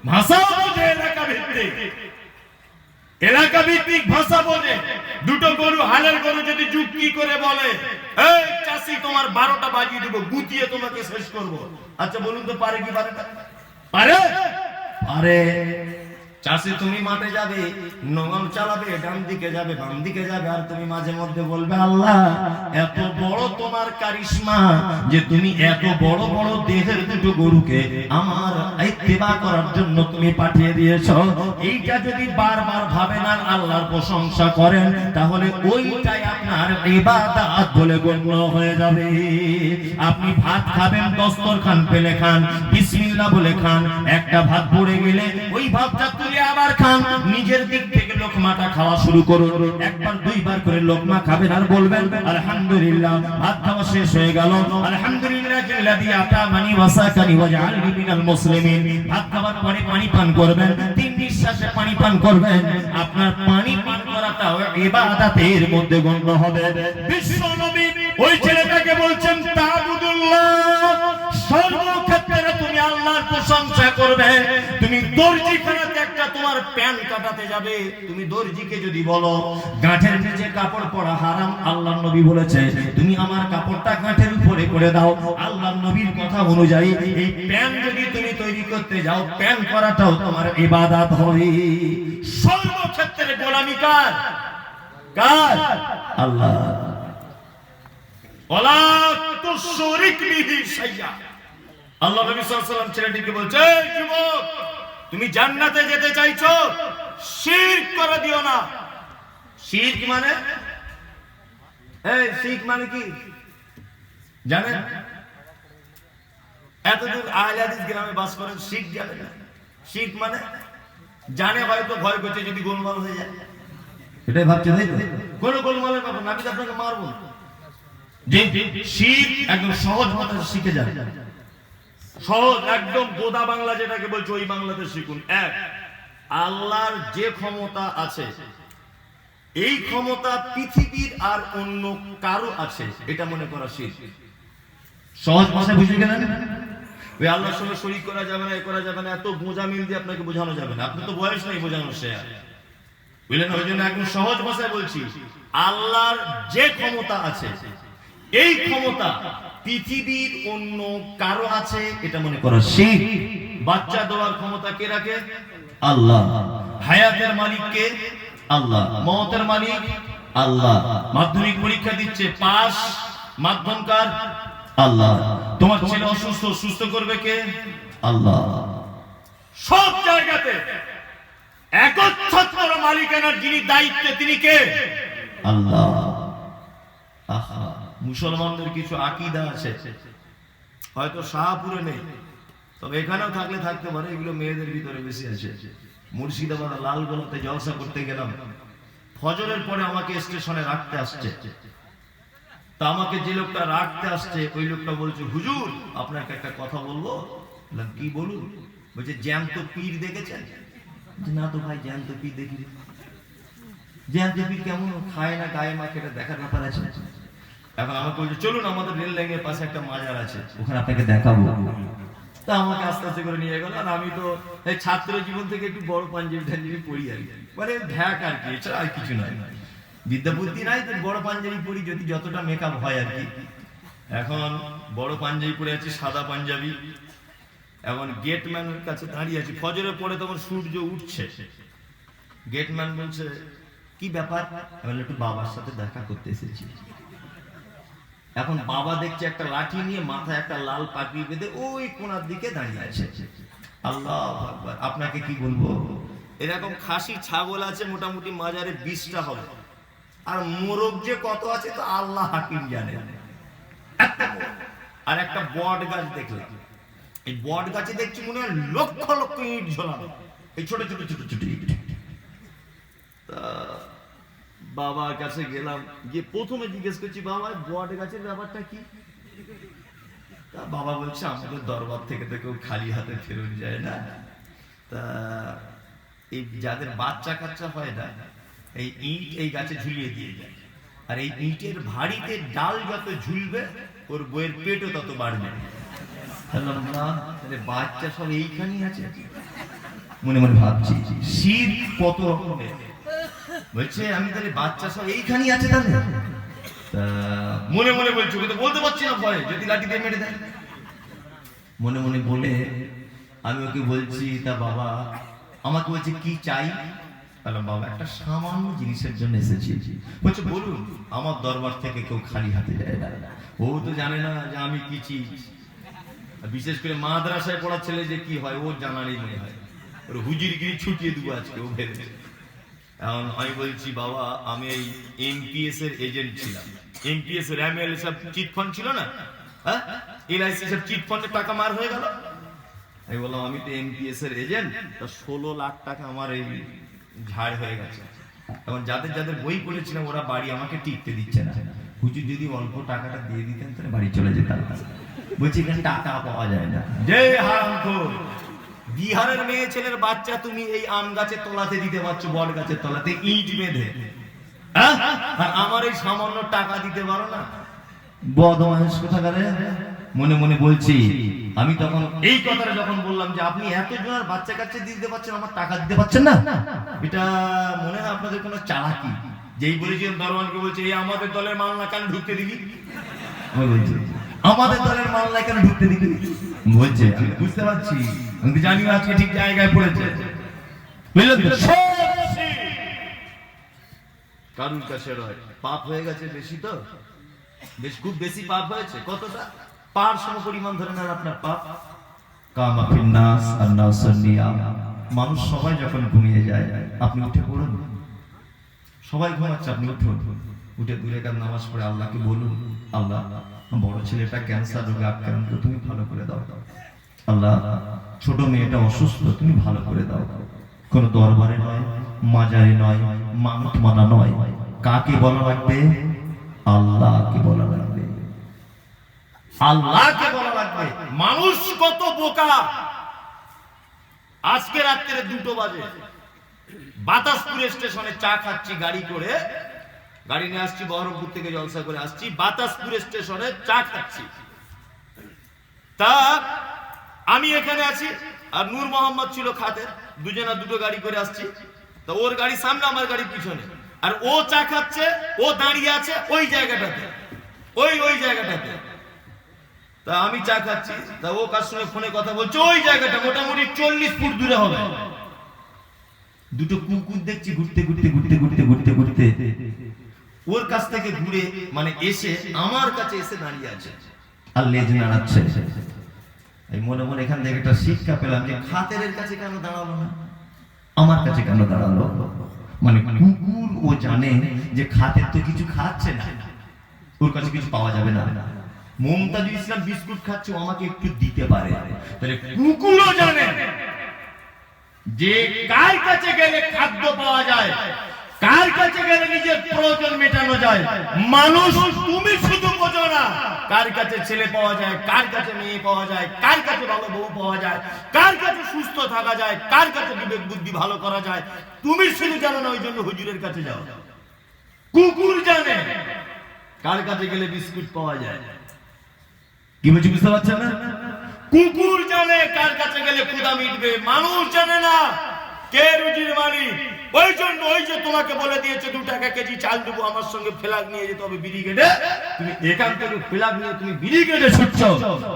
ভাষা বোঝে এলাকা ভিত্তিক, এলাকা ভিত্তিক ভাষা বোঝে। 2টো গরু, হালের গরু যদি যুক্তি করে বলে এই চাষি তোমার 12টা বাজিয়ে দেবো, গুটিয়ে তোমাকে শেষ করব, আচ্ছা বলুন তো পারে কি পারে না? পারে, পারে। চাষি তুমি মাঠে যাবে, নগম চালাবে, ডান দিকে যাবে, বাম দিকে যাবে, আর তুমি মাঝে মধ্যে বলবে আল্লাহ এত বড় তোমার কারিশমা যে তুমি এত বড় বড় দেহের দুটো গরুকে আমার ইত্তেবা করার জন্য তুমি পাঠিয়ে দিয়েছো। এইটা যদি বারবার ভাবেন আর আল্লাহর প্রশংসা করেন, তাহলে ওইটাই আপনার ইবাদত বলে গণ্য হয়ে যাবে। আপনি ভাত খাবেন, দস্তরখান পেলে খান, বিসমিল্লাহ বলে খান। একটা ভাত পড়ে গেলে ওই ভাতটা তুলে আবার খান। নিজের দিক থেকে লোকমাটা খাওয়া শুরু করুন। একবার দুইবার করে লোকমা খাবেন আর বলবেন আলহামদুলিল্লাহ। ভাত খাওয়া শেষ হয়ে গেল, আলহামদুলিল্লাহিল্লাযী আতামানি ওয়া সাকানি ওয়া জাআলনি মিনাল মুসলিমিন। ভাত খাওয়ার পরে পানি পান করবেন, 3 নিঃশ্বাসে পানি পান করবেন। আপনার পানি পান করাটাও ইবাদতের মধ্যে গণ্য হবে। বিশ্ব নবী ওই ছেলেটাকে বলছেন তাবুদুল্লাহ, সর্বক্ষেত্রে তুমি আল্লাহর প্রশংসা করবে। তুমি দর্জিখানাতে একটা তোমার প্যান্ট কাটাতে যাবে, তুমি দর্জিকে যদি বলো গাঁঠের নিচে কাপড় পরা হারাম, আল্লাহর নবী বলেছে তুমি আমার কাপড়টা গাঁঠের উপরে করে দাও। আল্লাহর নবীর কথা অনুযায়ী এই প্যান্ট যদি তুমি তৈরি করতে যাও, প্যান্ট করাটাও তোমার ইবাদত হবে। সর্বক্ষেত্রে গোলামি কার? কার? আল্লাহ। ওয়ালা তুশরিক বিহি শাইয়া। আল্লাহ নবী সাল্লাল্লাহু আলাইহি ওয়াসাল্লাম ছেলেটিকে বলছে, এই যুবক তুমি জান্নাতে যেতে চাইছো, শিরক করে দিও না। শিরক মানে, এই শিরক মানে কি জানেন? এতদূর আহলে হাদিস গ্রামে বাস করেন, শিরক জানেন না? শিরক মানে জানে, হয়তো ভয় করছে যদি গোলমাল হয়ে যায়, এটাই ভাবছে, তাই তো? কোনো গোলমালের ব্যাপার না, আমি তো আপনাকে মারবো। যে শিরক একদম সহজ ভাষায় শিখে যান, সহজ একদম গোদা বাংলা যেটাকে বলছো ওই বাংলাতে শিখুন। এক, আল্লাহর যে ক্ষমতা আছে, এই ক্ষমতা পৃথিবীর আর অন্য কারো আছে, এটা মনে করা শিরক। সহজ ভাষায় বুঝে গেলেন? ওই আল্লাহর সঙ্গে শরীক করা যাবে না, এ করা যাবে না, এত বোঝা মিল দিয়ে আপনাকে বোঝানো যাবে না। আপনি তো বয়স নেই বোঝানোর, সে বুঝলেন? ওই জন্য একদম সহজ ভাষায় বলছি, আল্লাহর যে ক্ষমতা আছে, এই ক্ষমতা পৃথিবীর অন্য কারো আছে, এটা মনে করো শিরক। বাচ্চা দেওয়ার ক্ষমতা কে রাখে? আল্লাহ। হায়াতের মালিক কে? আল্লাহ। মওতের মালিক আল্লাহ। মাধ্যমিক পরীক্ষা দিচ্ছে, পাস মাধ্যমকার আল্লাহ। তোমার ছেলে অসুস্থ, সুস্থ করবে কে? আল্লাহ। সব জায়গাতে একচ্ছত্র মালিকানার যিনি দায়িত্বে, তিনি কে? আল্লাহ। আহা, মুসলমানদের কিছু আকীদা আছে, হয়তো শাহপুরে নেই, তবে এখানেও থাকলে থাকতে পারে, এগুলো মেয়েদের ভিতরে বেশি আছে। মুর্শিদাবাদ লালগোলাতে জলসা করতে গেলাম, ফজরের পরে আমাকে স্টেশনে রাখতে আসছে। তা আমাকে যে লোকটা রাখতে আসছে, ওই লোকটা বলছে, হুজুর আপনাকে একটা কথা বলবো। বললাম কি বলুন? বলছে জ্যান্ত পীর দেখেছেন? না তো ভাই, জ্যান্ত পীর দেখি। জ্যান্ত পীর কেমন, খায় না গায়ে মাখে, এটা দেখার ব্যাপার আছে। এখন আমাকে বলছে চলুন, আমাদের রেল লাইনের পাশে একটা মাজার আছে, ওখানে আপনাকে দেখাবো। তা আমাকে আস্তে আস্তে করে নিয়ে গেল। আর আমি তো এই ছাত্র জীবন থেকে একটু বড় পাঞ্জাবি টাঞ্জাবি পরি আর কি, মানে ঢ্যাক আর কি, এছাড়া আর কিছু নয়। বিদ্যা বুদ্ধি নাই তো বড় পাঞ্জাবি পরি, যদি যতটা মেকআপ হয় আর কি। এখন বড় পাঞ্জাবি পরে আছি, সাদা পাঞ্জাবি। এখন গেটম্যানের কাছে দাঁড়িয়ে আছি, ফজরের পরে তখন সূর্য উঠছে। গেটম্যান বলছে কি ব্যাপার? আমি একটু বাবার সাথে দেখা করতে এসেছি। এখন বাবা দেখছে একটা লাঠি নিয়ে, মাথায় একটা লাল পাগড়ি বেঁধে ওই কোণার দিকে দাঁড়িয়ে আছে। আল্লাহু আকবার। আপনাকে কি বলবো, এরকম খাসি ছাগল আছে মোটামুটি মাজারে 20টা হবে, আর মোরগ যে কত আছে তো আল্লাহ হাকিম জানে। আর একটা বট গাছ দেখলাম, এই বট গাছে দেখছি মনে হয় লক্ষ লক্ষ ইট ঝোলানো, এই ছোট ছোট ছোট ছোট ইট। তা বাবার কাছে গেলাম, গিয়ে প্রথমে জিজ্ঞেস করছি, বাবা বট গাছের ব্যাপারটা কি? তা বাবা বলছে আমাদের দরবার থেকে তো কেউ খালি হাতে ফেরত যায় না। তা এই যাদের বাচ্চা কাচ্চা হয় না, এই ইট এই গাছে ঝুলিয়ে দিয়ে যায়, আর এই ইটের ভারিতে ডাল যত ঝুলবে ওর বইয়ের পেটও তত বাড়বে। বাচ্চা সব এইখানেই আছে। মনে মনে ভাবছি শিরক কত রকমের। বলছে আমি তাহলে বাচ্চা সব এইখানেই আছে তাহলে? মনে মনে বলছি, কিন্তু বলতে পারছি না ভয়, যদি লাঠি দিয়ে মেরে দেয়। মনে মনে বলে আমি ওকে বলছি, তা বাবা আমাকে বলছে কি চাই? বললাম বাবা একটা সামান্য জিনিসের জন্য এসেছি। বলছে বলুন। আমার দরবার থেকে কেউ খালি হাতে যায় না। ও তো জানে না যে আমি কি চিজ। বিশেষ করে মাদ্রাসায় পড়া ছেলে যে কি হয় ওর জানারই মনে হয়। ওর হুজুরগিরি ছুটিয়ে দেবো আজকে ও ভেবেছে। এখন আমি বলছি বাবা আমি এই এমপিএস এর এজেন্ট ছিলাম। এমপিএস এর এমএল সব চিট ফান্ড ছিল না, হ্যাঁ এলআইসি সব চিট ফান্ডের টাকা মার হয়ে গেল। আমি বললাম আমি তো এমপিএস এর এজেন্ট, তা 16 লাখ টাকা আমার এই ঝাড় হয়ে গেছে। এখন যাদের যাদের বই পড়েছিলাম ওরা বাড়ি আমাকে টিকতে দিচ্ছে না। হুজুর যদি অল্প টাকাটা দিয়ে দিতেন তাহলে বাড়ি চলে যেতাম। বলছি এখানে টাকা পাওয়া যায় না। যে হারামখোর বিহারের মেয়ে ছেলের বাচ্চা তুমি এই আম গাছের তলাতে দিতে পারছো, বট গাছের তলাতে ইট বেঁধে, হ্যাঁ? আর আমার এই সামান্য টাকা দিতে পারো না? বদমাইশ কোথাকারে। মনে মনে বলছি আমি তখন এই কথাটা যখন বললাম যে আপনি এত জনের বাচ্চা কাচ্চা দিতে পারছেন আমার টাকা দিতে পারছেন না, এটা মনে হয় আপনাদের কোনো চালাকি। যেই বলেছিলাম দরওয়ানকে বলছে এই আমাদের দলের মাল না কেন ঢুকতে দিবি? আমি বলছি আমাদের দলের মাল না কেন ঢুকতে দিবি? বলছে আমি বুঝতে পারছি, আমি জানি আজকে ঠিক জায়গায় পড়েছে। বুঝলেন তো? কারুর কাছে রয় পাপ হয়ে গেছে বেশি, তো বেশ খুব বেশি পাপ হয়েছে। কতটা? পার সম পরিমাণ ধরে নেন আপনার পাপ। কামাফিন নাস আর নাসুন নিয়াম। মানুষ সবাই যখন ঘুমিয়ে যায় আপনি উঠে পড়ুন। সবাই ঘুমাচ্ছে আপনি উঠুন, উঠে দূরে কার নামাজ পড়ে আল্লাহকে বলুন আল্লাহ বড় ছেলেটা ক্যান্সার রোগে আক্রান্ত, তুমি ভালো করে দাও। আল্লাহ ছোট মেয়েটা অসুস্থ, তুমি ভালো করে দাও। কোন দরবারে নয়, মাজারে নয়, মানত মানা নয়। কাকে বলা লাগবে? আল্লাহকে বলা লাগবে। আল্লাহকে বলা লাগবে। মানুষ কত বোকা। আজকে রাত্রে 2টো বাজে বাতাসপুর স্টেশনে চা খাচ্ছি গাড়ি করে, গাড়ি নিয়ে আসছি বহরমপুর থেকে জলসা করে আসছি, বাতাসপুর স্টেশনে চা খাচ্ছি। তা আমি এখানে আছি আর নূর মোহাম্মদ ছিল খাতে, দুজনা 2টো গাড়ি করে আসছি। তা ওর গাড়ি সামনে আমার গাড়ি পিছনে, আর ও চা খাচ্ছে, ও দাঁড়িয়ে আছে ওই জায়গাটাতে, ওই জায়গাটাতে। তা আমি চা খাচ্ছি, তা ও কার সঙ্গে ফোনে কথা বলছে ওই জায়গাটা মোটামুটি 40 ফুট দূরে হবে। 2টো কুকুর দেখছি ঘুরতে ঘুরতে ঘুরতে ঘুরতে ঘুরতে ঘুরতে ওর কাছ থেকে ঘুরে মানে এসে আমার কাছে এসে দাঁড়িয়ে আছে আর লেজ নাড়াচ্ছে। এই মনে মনে এখান থেকে একটা শিক্ষা পেলাম যে খাতেরের কাছে কেন দাঁড়ালো না, আমার কাছে কেন দাঁড়ালো। মানে কুকুর ও জানে যে খাতের তো কিছু খাচ্ছে না, ওর কাছে কিছু পাওয়া যাবে না। মমতাজুল ইসলাম বিস্কুট খাচ্ছে, ও আমাকে একটু দিতে পারে। তাহলে কুকুরও জানে যে কার কাছে গেলে খাদ্য পাওয়া যায়, কার কাছে গেলে নিজের প্রয়োজন মেটানো যায়। মানুষ তুমি শুধু বোঝো না কার কাছে ছেলে পাওয়া যায়, কার কাছে মেয়ে পাওয়া যায়, কার কাছে ভালো বউ পাওয়া যায়, কার কাছে সুস্থ থাকা যায়, কার কাছে বিবেক বুদ্ধি ভালো করা যায়। তুমি শুধু জানো না, ওই জন্য হুজুরের কাছে যাও। কুকুর জানে কার কাছে গেলে বিস্কুট পাওয়া যায়। কি বলছি বুঝতে পারছেন না? কুকুর জানে কার কাছে গেলে ক্ষুধা মিটবে, মানুষ জানে না কে রুজির মালিক। ওই জন্য ওই যে তোমাকে বলে দিয়েছে 2 টাকা কেজি চাল দেবো, আমার সঙ্গে ফ্ল্যাগ নিয়ে যেতে হবে ব্রিগেডে, তুমি এখান থেকে ফ্ল্যাগ নিয়ে তুমি ব্রিগেডে ছুটছো।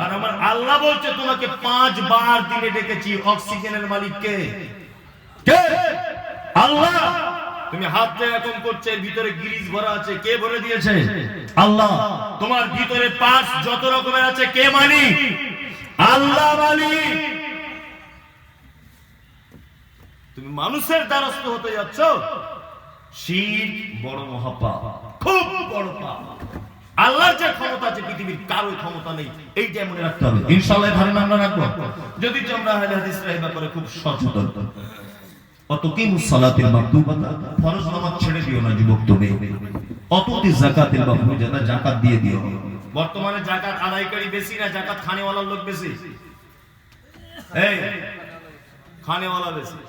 আর আমার আল্লাহ বলছে তোমাকে 5 বার দিনে ডেকেছি। অক্সিজেনের মালিক কে? কে? আল্লাহ। তুমি হাতটা এরকম করছে, এর ভিতরে গিরিজ ভরা আছে, কে ভরে দিয়েছে? আল্লাহ। তোমার ভিতরে পাঁচ যত রকমের আছে কে মালিক? আল্লাহ মালিক। তুমি মানুষের দ্বারস্থ হতে যাচ্ছ, শিরক বড় মহাপাপ, খুব বড় পাপ। আল্লাহর যে ক্ষমতা আছে পৃথিবীর কারো ক্ষমতা নেই, এইটা মনে রাখতে হবে। ইনশাআল্লাহ ধারণা আমরা রাখবো, যদি তোমরা আহলে হাদিস রাহিবা করে খুব সচেতন। অতকিমুস সালাতিল মাকতুবাতা, ফরজ নামাজ ছেড়ে দিও না যুবক তুমি। অততি যাকাতিল মাফরুজাতা, যাকাত দিয়ে দিও। বর্তমানে যাকাত আদায়কারী বেশি না যাকাত খানেওয়ালা লোক বেশি? এই খানেওয়ালা বেশি।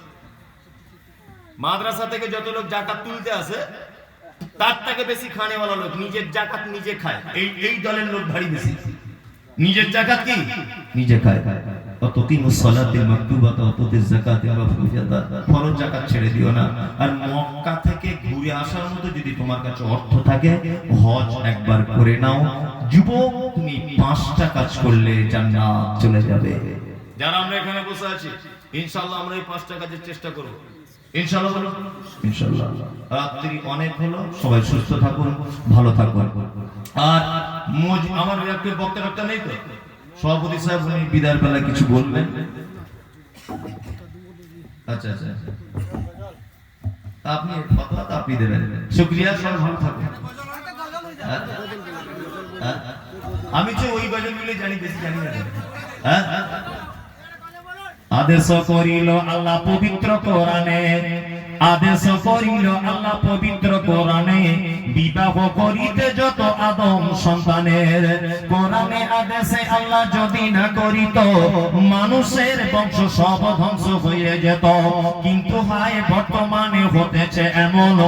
মাদ্রাসা থেকে যত লোক যাকাত তুলতে আসে তার থেকে বেশি খানেওয়ালা লোক, নিজের যাকাত নিজে খায়। এই দলের লোক ভারী বেশি। নিজের যাকাত কি নিজে খায়। অতকিমুস সালাতিল মাকতুবাতা অততিজ যাকাতিল মাফরুজাতা, ফরজ যাকাত ছেড়ে দিও না। আর মক্কা থেকে ঘুরে আসার মতো যদি তোমার কাছে অর্থ থাকে, হজ একবার করে নাও। যুবক তুমি 5টা কাজ করলে জান্নাত চলে যাবে। যারা আমরা এখানে বসে আছি ইনশাআল্লাহ আমরা এই 5টা কাজের চেষ্টা করব। ইনশাআল্লাহ বলো ইনশাআল্লাহ। রাত্রি অনেক হলো, সবাই সুস্থ থাকুন, ভালো থাকুন। আর আমার একটা বক্তা নেই তো, সভাপতি সাহেব উনি বিদায়ের বেলা কিছু বলবেন। আচ্ছা আচ্ছা, আপনি কথা তো আপনি দেবেন। শুকরিয়া, সবাই ভালো থাকুন। আমি যে ওই গজলগুলো জানি, বেশি জানি না। হ্যাঁ, আদেশ করিল আল্লাহ পবিত্র কোরআনে, আদেশ করিল আল্লাহ পবিত্র কোরআনে, বিবাহ করিতে যত আদম সন্তানের। কোরআনে আদেশে আল্লাহ যদি না করিত, মানুষের বংশ সব ধ্বংস হয়ে যেত। কিন্তু হায় বর্তমানে হতেছে এমন,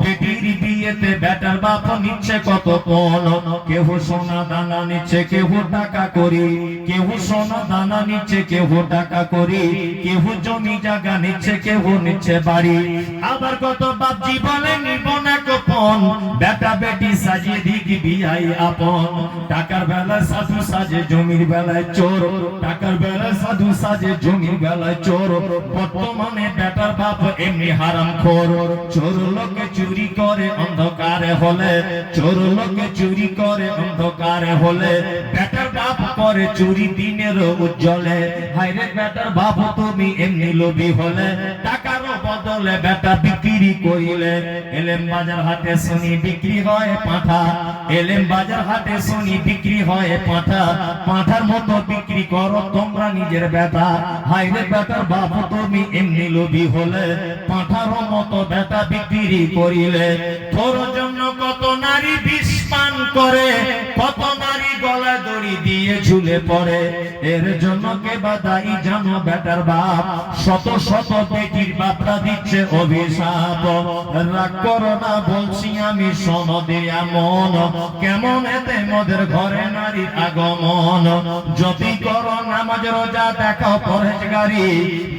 বেটির বিয়েতে বেটার বাপ নিচ্ছে কত কোন। কেউ সোনা দানা নিচ্ছে, কেউ টাকা করি, কেউ সোনা দানা নিচ্ছে, কেউ টাকা করি, কেউ জমি জায়গা নিচ্ছে, কেউ নিচ্ছে বাড়ি। আবার কত বাপজি বলে নিব না গোপন, বেটা বেটি সাজিয়ে দিকি বিয়াই আপন। টাকার বেলায় সাধু সাজে, জমির বেলায় চোর, টাকার বেলায় সাধু সাজে, জমির বেলায় চোর। বর্তমানে বেটার বাপ এমনি হারাম খোর। চোর লোকে চুরি করে অন্ধকারে হলে, চোর লোকে চুরি করে অন্ধকারে হলে, বেটার বাপ করে চুরি দিনের উজ্জ্বলে। হায়রে বেটার বাপ তুমি এমনি লোভী হলে, টাকার বদলে বেটা বিক্রি করিলে। এলেম বাজার হাটে শুনি বিক্রি হয় পাঁঠা, এলেম বাজার হাটে শুনি বিক্রি হয় পাঁঠা। পাঁঠার মতো বিক্রি করো তোমরা নিজের বেটা। হায়রে বেটার বাপ তুমি এমনি লোভী হলে, পাঁঠার মতো বেটা বিক্রি করিলে। তোর জন্য কত নারী বিষ পান করে, কত নারী গলায় দড়ি দিয়ে ঝুলে পড়ে। এর জন্য কে বাদাই জানো বেটার বাপ, শত শত বেটির বাপরা দিচ্ছে অভিশাপ। রাগ করো না বলছি আমি সনদে এমন, কেমন এতে মোদের ঘরে নারীর আগমন। যদি করো নামাজ রোজা দেখাও পরেজগারি,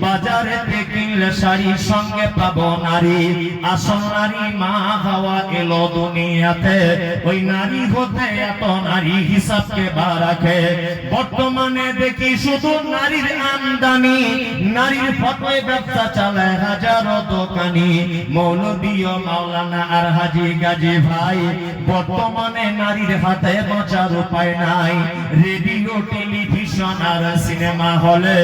বাজারেতে কিনলে শাড়ির সঙ্গে পাবো নারী। আসল নারী মা হাওয়া এলো দুনিয়াতে, ওই নারী হতে এত নারী হিসাবকে বা রাখে। বর্তমানে দেখি শুধু নারীর আমদানি, নারীর ফটোয় ব্যবসা চালায় হাজারো দোকানি। মৌলবী ও মাওলানা আর হাজি গাজী ভাই, বর্তমানে নারীর হাতে বাঁচার উপায় নাই। রেডিও টেলিভিশন আর সিনেমা হলে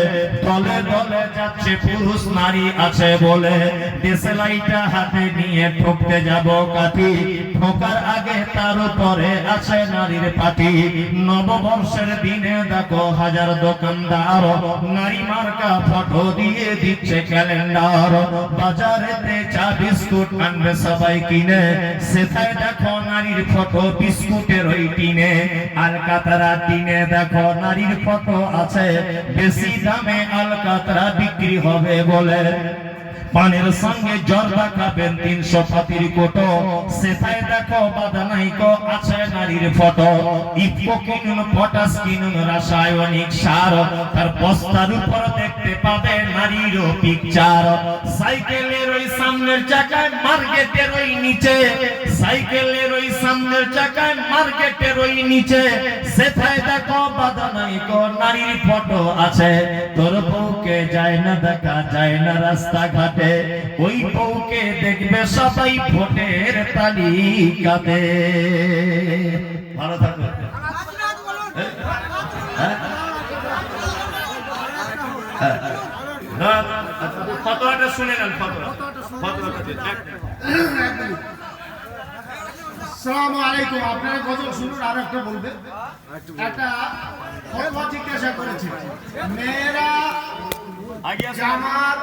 দলে দলে যাচ্ছে পুরুষ নারী আছে বলে। দেশলাইটা হাতে নিয়ে ঠকতে যাব কাঠি, ঠোকার আগে তার উপরে আছে নারীর পাটি। নববর্ষের দিনে দেখো হাজার দোকানদার, নারী মার্কা ফটো দিয়ে দিচ্ছে ক্যালেন্ডার। বাজারেতে চা বিস্কুট আনবে সবাই কিনে, সেটাই দেখো নারীর ফটো বিস্কুটের ওই টিনে। আলকাতরা টিনে দেখো নারীর ফটো আছে, বেশি দামে আলকাতরা বিক্রি হবে বলে। পানের সঙ্গে জর্দা খাবেন 300 পাতির কোটো, সেটাই দেখো বাদানাইকো আছে নারীর ফটো। ইফকো কিনুন, পটাশ কিনুন, রাসায়নিক সার, তার বস্তার উপর দেখতে পাবে নারীর পিকচার। সাইকেলের ওই সামনের চাকায় মার্কেটের ওই নিচে, সাইকেলের ওই সামনের চাকায় মার্কেটের ওই নিচে, সেটাই দেখো বাদানাইকো নারীর ফটো আছে। তোর বউকে যায় না দেখা যায় না রাস্তাঘাটে, ওই বউকে দেখবে সবাই ভোটের তালিকাতে। ভালো থাকবে। ফতোয়াটা শুনে নেন, ফতোয়াটা আসসালামু আলাইকুম। আপনারা গজল শুনুন, আর একটা বলবে। একটা ফতোয়া জিজ্ঞাসা করেছে, মেয়েরা আগে জামাত